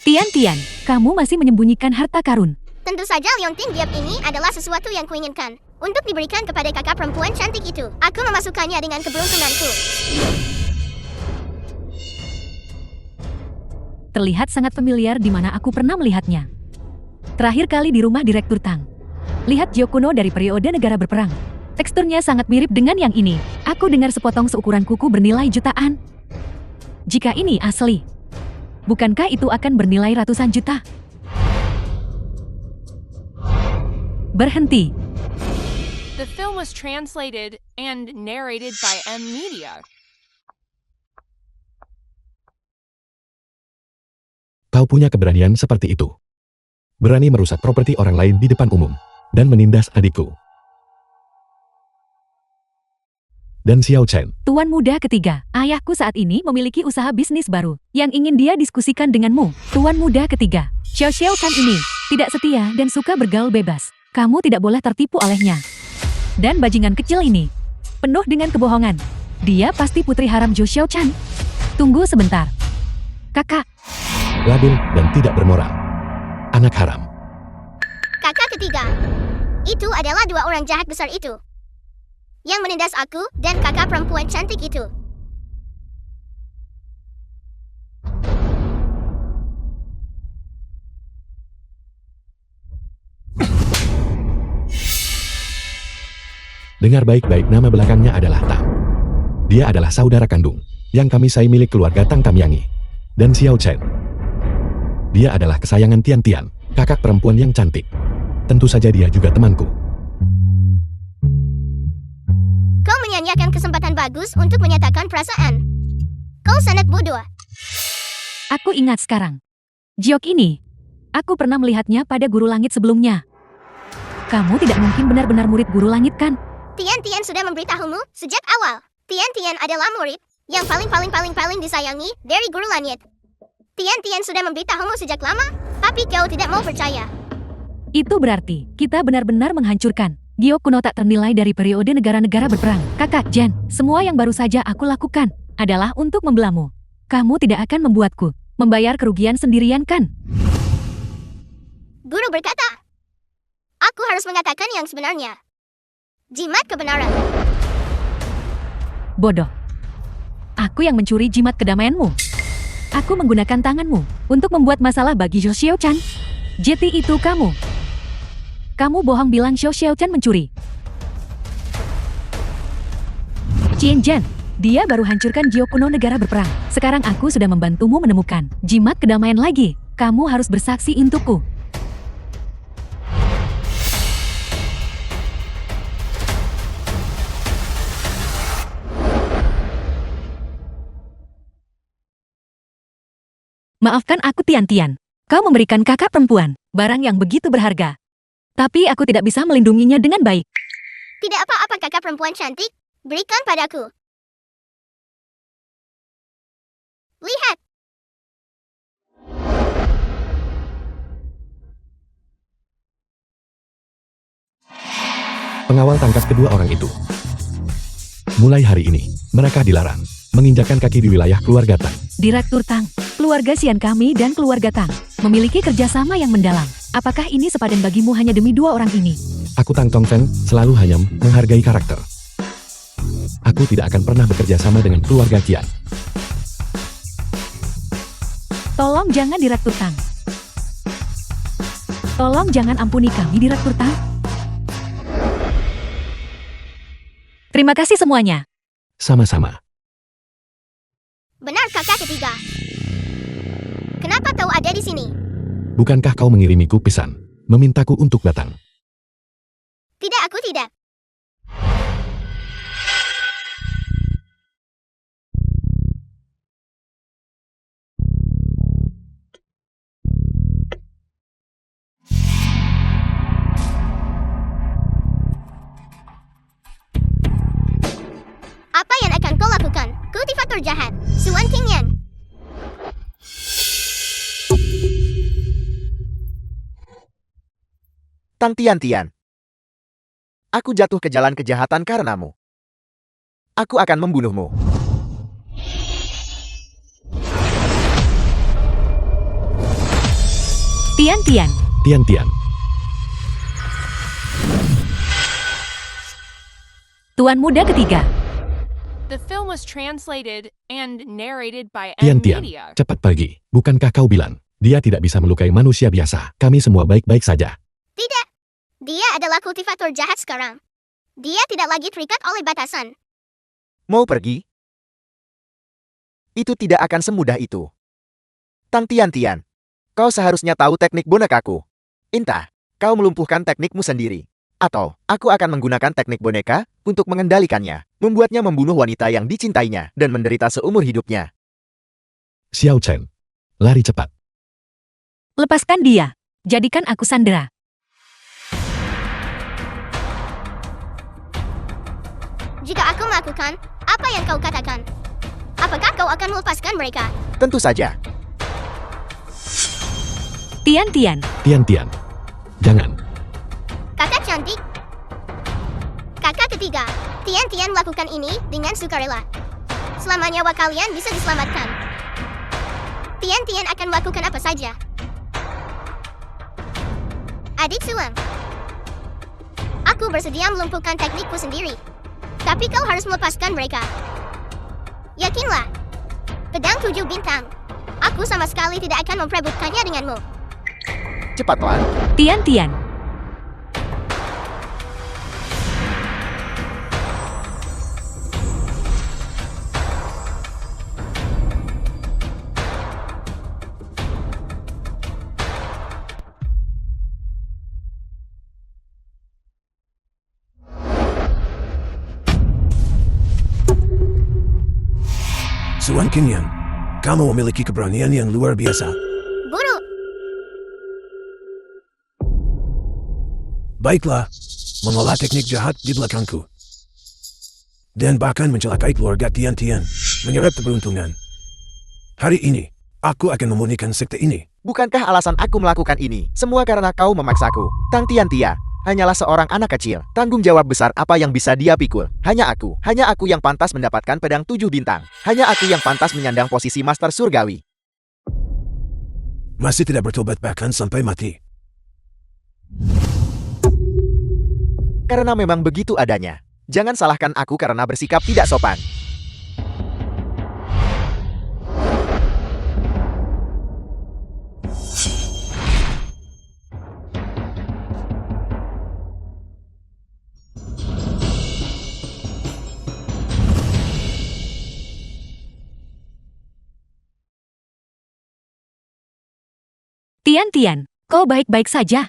Tian, kamu masih menyembunyikan harta karun. Tentu saja liontin giap ini adalah sesuatu yang kuinginkan. Untuk diberikan kepada kakak perempuan cantik itu. Aku memasukkannya dengan keberuntunganku. Terlihat sangat familiar di mana aku pernah melihatnya. Terakhir kali di rumah Direktur Tang. Lihat Jio kuno dari periode negara berperang. Teksturnya sangat mirip dengan yang ini. Aku dengar sepotong seukuran kuku bernilai jutaan. Jika ini asli, bukankah itu akan bernilai ratusan juta? Berhenti. The film was translated and narrated by M Media. Kau punya keberanian seperti itu. Berani merusak properti orang lain di depan umum. Dan menindas adikku. Dan Xiao Chen. Tuan muda ketiga, ayahku saat ini memiliki usaha bisnis baru yang ingin dia diskusikan denganmu. Tuan muda ketiga, Xiao Chen ini tidak setia dan suka bergaul bebas. Kamu tidak boleh tertipu olehnya. Dan bajingan kecil ini penuh dengan kebohongan. Dia pasti putri haram Zhou Xiaochan. Tunggu sebentar. Kakak, Labil dan tidak bermoral. Anak haram. Kakak ketiga. Itu adalah 2 orang jahat besar itu. Yang menindas aku dan kakak perempuan cantik itu. Dengar baik-baik, nama belakangnya adalah Tang. Dia adalah saudara kandung yang kami sai milik keluarga Tang Tamyangi. Dan Xiao Chen. Dia adalah kesayangan Tian, kakak perempuan yang cantik. Tentu saja dia juga temanku. Kau menyanyiakan kesempatan bagus untuk menyatakan perasaan. Kau sangat bodoh. aku ingat sekarang. Jiok ini, aku pernah melihatnya pada Guru Langit sebelumnya. Kamu tidak mungkin benar-benar murid Guru Langit kan? Tian sudah memberitahumu sejak awal. Tian adalah murid yang paling disayangi dari Guru Langit. Tian sudah memberitahumu sejak lama, tapi kau tidak mau percaya. Itu berarti kita benar-benar menghancurkan giok kuno tak ternilai dari periode negara-negara berperang. Kakak Jen, semua yang baru saja aku lakukan adalah untuk membelamu. Kamu tidak akan membuatku membayar kerugian sendirian kan? Guru berkata, aku harus mengatakan yang sebenarnya. Jimat kebenaran. Bodoh. Aku yang mencuri jimat kedamaianmu. Aku menggunakan tanganmu untuk membuat masalah bagi Zhou Xiaochan. Jadi itu kamu. Kamu bohong bilang Zhou Xiaochan mencuri. Qian Zhan, dia baru hancurkan Jiok kuno negara berperang. Sekarang aku sudah membantumu menemukan jimat kedamaian lagi. Kamu harus bersaksi untukku. Maafkan aku Tian. Kau memberikan kakak perempuan barang yang begitu berharga. Tapi aku tidak bisa melindunginya dengan baik. Tidak apa-apa kakak perempuan cantik, berikan padaku. Lihat. Pengawal tangkap kedua orang itu. Mulai hari ini, mereka dilarang menginjakkan kaki di wilayah keluarga Tang. Direktur Tang, keluarga Xian kami dan keluarga Tang memiliki kerjasama yang mendalam. Apakah ini sepadan bagimu hanya demi 2 orang ini? Aku Tang Tongfen selalu hanya menghargai karakter. Aku tidak akan pernah bekerja sama dengan keluarga Qian. Tolong jangan Direktur Tang. Tolong jangan ampuni kami Direktur Tang. Terima kasih semuanya. Sama-sama. Benar kakak ketiga. Kenapa kau ada di sini? Bukankah kau mengirimiku pesan, memintaku untuk datang? Tidak, aku tidak. Kultivator jahat, Suan Qingyan. Tang Tian-Tian. Aku jatuh ke jalan kejahatan karenamu. Aku akan membunuhmu. Tian-Tian. Tian-Tian. Tuan muda ketiga. The film was translated and narrated by Tian-Tian, Media. cepat pergi. Bukankah kau bilang, dia tidak bisa melukai manusia biasa. Kami semua baik-baik saja. Tidak. Dia adalah kultivator jahat sekarang. Dia tidak lagi terikat oleh batasan. Mau pergi? Itu tidak akan semudah itu. Tang Tian-Tian, kau seharusnya tahu teknik bonekaku. Entah, kau melumpuhkan teknikmu sendiri. Atau, aku akan menggunakan teknik boneka untuk mengendalikannya, membuatnya membunuh wanita yang dicintainya dan menderita seumur hidupnya. Xiao Chen, lari cepat. Lepaskan dia. Jadikan aku sandera. Jika aku melakukan apa yang kau katakan, apakah kau akan melepaskan mereka? Tentu saja. Tian-Tian. Tian-Tian, jangan. Kakak cantik. Kakak ketiga, Tian-Tian melakukan ini dengan sukarela. Selama nyawa kalian bisa diselamatkan. Tian-Tian akan melakukan apa saja. Adik Suang, aku bersedia melumpuhkan teknikku sendiri. Tapi kau harus melepaskan mereka. Yakinlah. Pedang 7 bintang. Aku sama sekali tidak akan memperebutkannya denganmu. Cepatlah. Tian-Tian. Suan Qingyan, kamu memiliki keberanian yang luar biasa. Buruk. Baiklah, mengolah teknik jahat di belakangku. Dan bahkan mencelakai keluarga Tian-Tian, menyerap keberuntungan. Hari ini, aku akan memurnikan sekte ini. Bukankah alasan aku melakukan ini semua karena kau memaksaku? Tang Tian-Tian hanyalah seorang anak kecil. Tanggung jawab besar apa yang bisa dia pikul? Hanya aku yang pantas mendapatkan pedang 7 bintang. Hanya aku yang pantas menyandang posisi Master Surgawi. Masih tidak bertobat bahkan sampai mati. Karena memang begitu adanya. Jangan salahkan aku karena bersikap tidak sopan. Tian-Tian, kau baik-baik saja.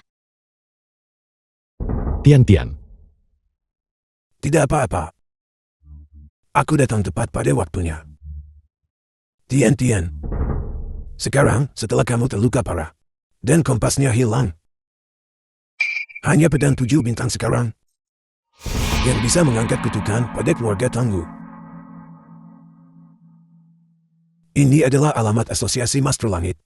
Tian-Tian, Tidak apa-apa. Aku datang tepat pada waktunya. Tian-Tian, sekarang setelah kamu terluka parah, dan kompasnya hilang, hanya pedang 7 bintang sekarang yang bisa mengangkat kutukan pada keluarga tangguh. Ini adalah alamat asosiasi Master Langit.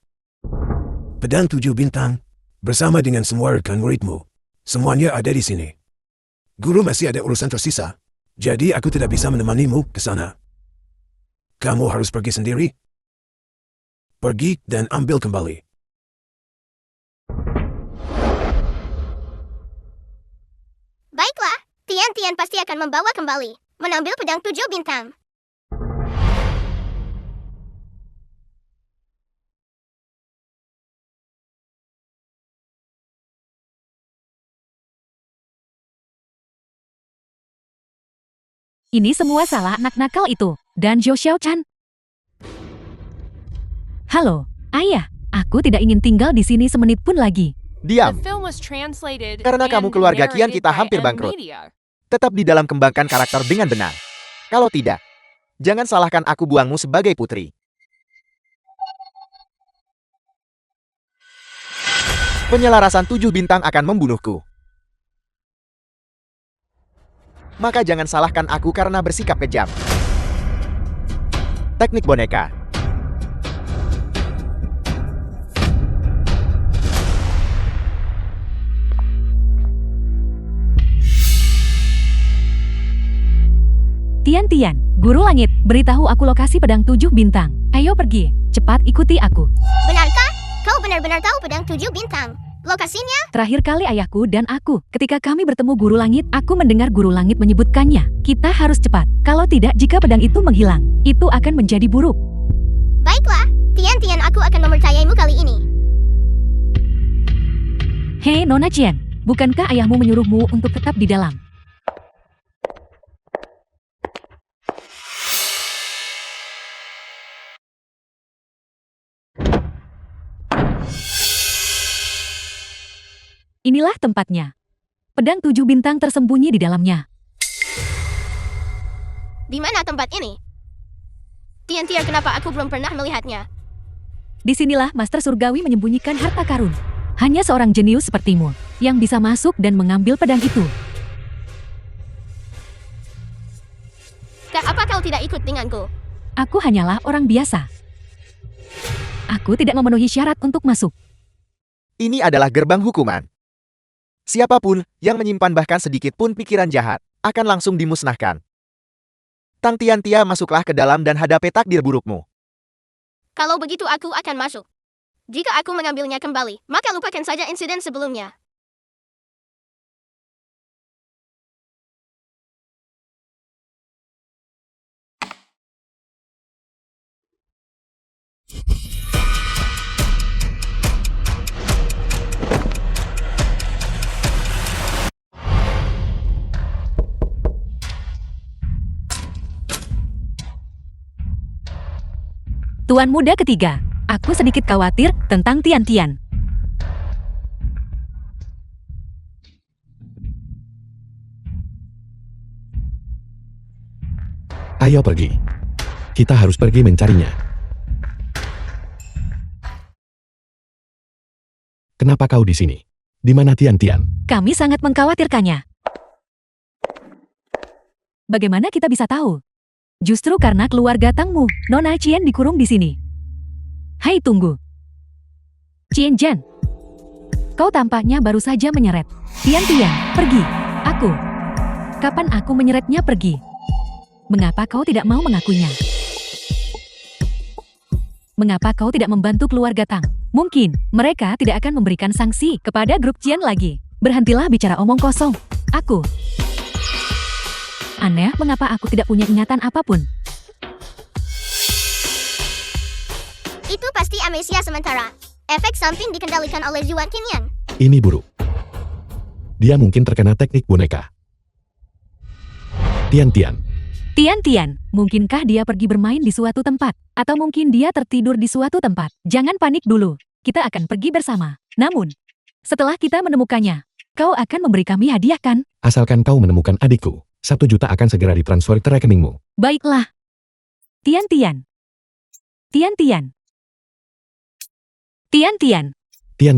Pedang 7 bintang, bersama dengan semua rekan muridmu. Semuanya ada di sini. Guru masih ada urusan tersisa, jadi aku tidak bisa menemanimu ke sana. Kamu harus pergi sendiri. Pergi dan ambil kembali. Baiklah, Tian-Tian pasti akan membawa kembali, menambil pedang 7 bintang. Ini semua salah anak nakal itu. Dan Zhou Xiaochan. Halo, ayah. Aku tidak ingin tinggal di sini semenit pun lagi. The Diam. film was translated Karena kamu and keluarga Qian, narrated kita by hampir bangkrut. Media. Tetap di dalam kembangkan karakter dengan benar. Kalau tidak, jangan salahkan aku buangmu sebagai putri. Penyelarasan 7 bintang akan membunuhku. Maka jangan salahkan aku karena bersikap kejam. teknik boneka. Tian, Guru Langit, beritahu aku lokasi pedang 7 bintang. Ayo pergi, cepat ikuti aku. Benarkah? Kau benar-benar tahu pedang 7 bintang? Lokasinya? Terakhir kali ayahku dan aku, ketika kami bertemu Guru Langit, aku mendengar Guru Langit menyebutkannya. Kita harus cepat. Kalau tidak, jika pedang itu menghilang, itu akan menjadi buruk. Baiklah, Tian, aku akan mempercayaimu kali ini. Hei Nona Qian, bukankah ayahmu menyuruhmu untuk tetap di dalam? Inilah tempatnya. Pedang 7 bintang tersembunyi di dalamnya. Di mana tempat ini? Tian, kenapa aku belum pernah melihatnya? Disinilah Master Surgawi menyembunyikan harta karun. Hanya seorang jenius sepertimu yang bisa masuk dan mengambil pedang itu. Apa kau tidak ikut denganku? Aku hanyalah orang biasa. Aku tidak memenuhi syarat untuk masuk. Ini adalah gerbang hukuman. Siapapun yang menyimpan bahkan sedikit pun pikiran jahat akan langsung dimusnahkan. Tang Tian, masuklah ke dalam dan hadapi takdir burukmu. Kalau begitu aku akan masuk. Jika aku mengambilnya kembali, maka lupakan saja insiden sebelumnya. Tuan muda ketiga, aku sedikit khawatir tentang Tian. Ayo pergi. Kita harus pergi mencarinya. Kenapa kau di sini? Di mana Tian? Kami sangat mengkhawatirkannya. Bagaimana kita bisa tahu? Justru karena keluarga Tangmu, Nona Qian dikurung di sini. Hai, tunggu. Qian Zhan. Kau tampaknya baru saja menyeret. Tian, pergi. Aku. Kapan aku menyeretnya pergi? Mengapa kau tidak mau mengakuinya? Mengapa kau tidak membantu keluarga Tang? Mungkin mereka tidak akan memberikan sanksi kepada grup Qian lagi. Berhentilah bicara omong kosong. Aku. Aneh, mengapa aku tidak punya ingatan apapun? Itu pasti amnesia sementara. Efek samping dikendalikan oleh Zhuan Qingyang. Ini buruk. Dia mungkin terkena teknik boneka. Tian. Tian, mungkinkah dia pergi bermain di suatu tempat? Atau mungkin dia tertidur di suatu tempat? Jangan panik dulu. Kita akan pergi bersama. Namun, setelah kita menemukannya, kau akan memberi kami hadiah kan? Asalkan kau menemukan adikku, 1 juta akan segera ditransfer ke rekeningmu. Baiklah.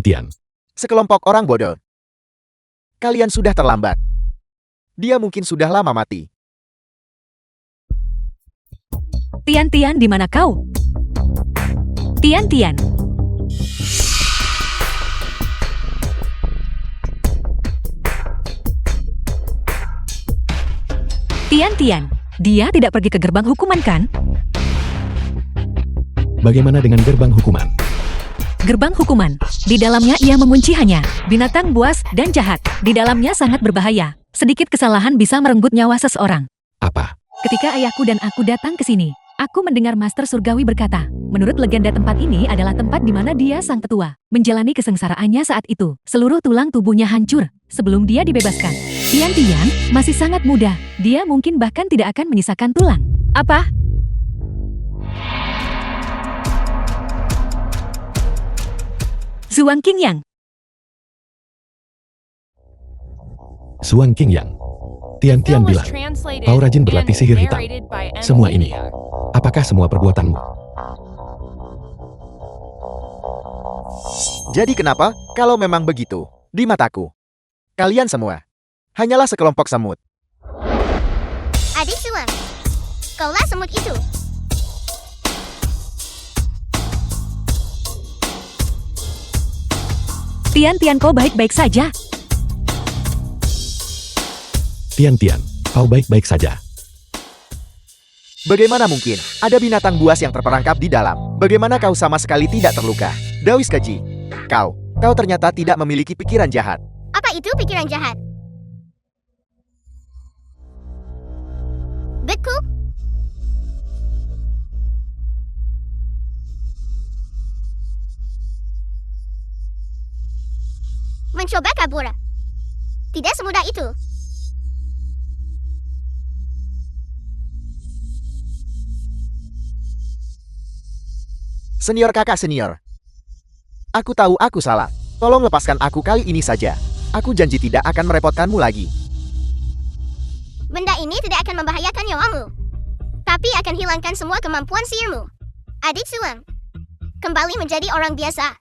Tian. Sekelompok orang bodoh. Kalian sudah terlambat. Dia mungkin sudah lama mati. Tian, di mana kau? Tian. Tian, dia tidak pergi ke gerbang hukuman kan? Bagaimana dengan gerbang hukuman? Gerbang hukuman. Di dalamnya ia mengunci hanya binatang buas dan jahat. Di dalamnya sangat berbahaya. Sedikit kesalahan bisa merenggut nyawa seseorang. Apa? Ketika ayahku dan aku datang ke sini, aku mendengar Master Surgawi berkata, menurut legenda tempat ini adalah tempat di mana dia sang tetua menjalani kesengsaraannya saat itu. Seluruh tulang tubuhnya hancur sebelum dia dibebaskan. Tian masih sangat muda. Dia mungkin bahkan tidak akan menyisakan tulang. Apa? Zhuang Qingyang. Tian Film was bilang, translated kau rajin berlatih and sihir hitam. narrated by Semua ini, Amelia. apakah semua perbuatanmu? Jadi kenapa, kalau memang begitu, di mataku, kalian semua hanyalah sekelompok semut. Adik Zhuang, kaulah semut itu. Tian, kau baik-baik saja? Tian, kau baik-baik saja. Bagaimana mungkin? Ada binatang buas yang terperangkap di dalam. Bagaimana kau sama sekali tidak terluka? Dawis Keji, kau ternyata tidak memiliki pikiran jahat. Apa itu pikiran jahat? Beku? Mencoba kabur. Tidak semudah itu. Senior kakak senior. Aku tahu aku salah. Tolong lepaskan aku kali ini saja. Aku janji tidak akan merepotkanmu lagi. Benda ini tidak akan membahayakan nyawamu, tapi akan hilangkan semua kemampuan sihirmu. Adik sulung, kembali menjadi orang biasa.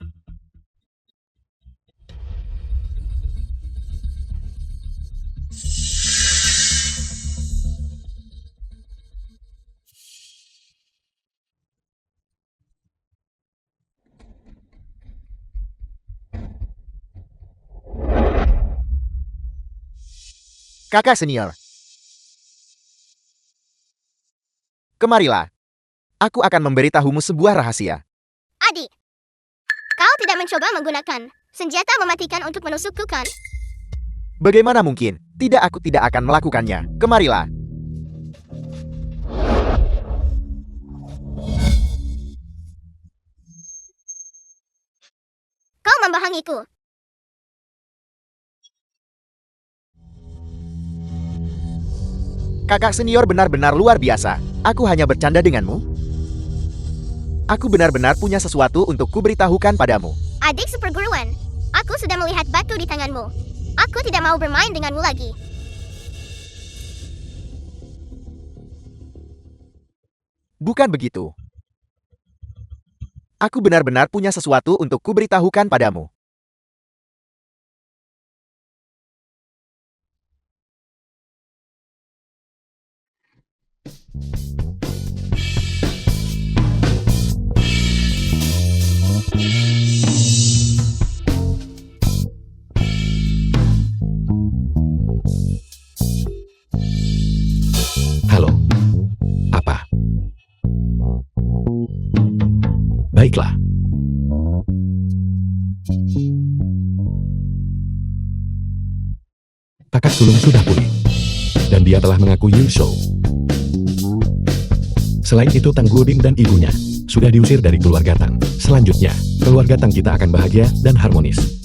Kakak senior. Kemarilah. Aku akan memberitahumu sebuah rahasia. Adik, kau tidak mencoba menggunakan senjata mematikan untuk menusukku kan? Bagaimana mungkin? Tidak, aku tidak akan melakukannya. Kemarilah. Kau membohongiku. Kakak senior benar-benar luar biasa. Aku hanya bercanda denganmu. Aku benar-benar punya sesuatu untuk kuberitahukan padamu. Adik seperguruan, aku sudah melihat batu di tanganmu. Aku tidak mau bermain denganmu lagi. Bukan begitu. Aku benar-benar punya sesuatu untuk kuberitahukan padamu. Halo. Apa? Baiklah. Kakak sulung sudah pulih. Dan dia telah mengaku Yu Shou. Selain itu Tang Guobing dan ibunya sudah diusir dari keluarga Tang. Selanjutnya, keluarga Tang kita akan bahagia dan harmonis.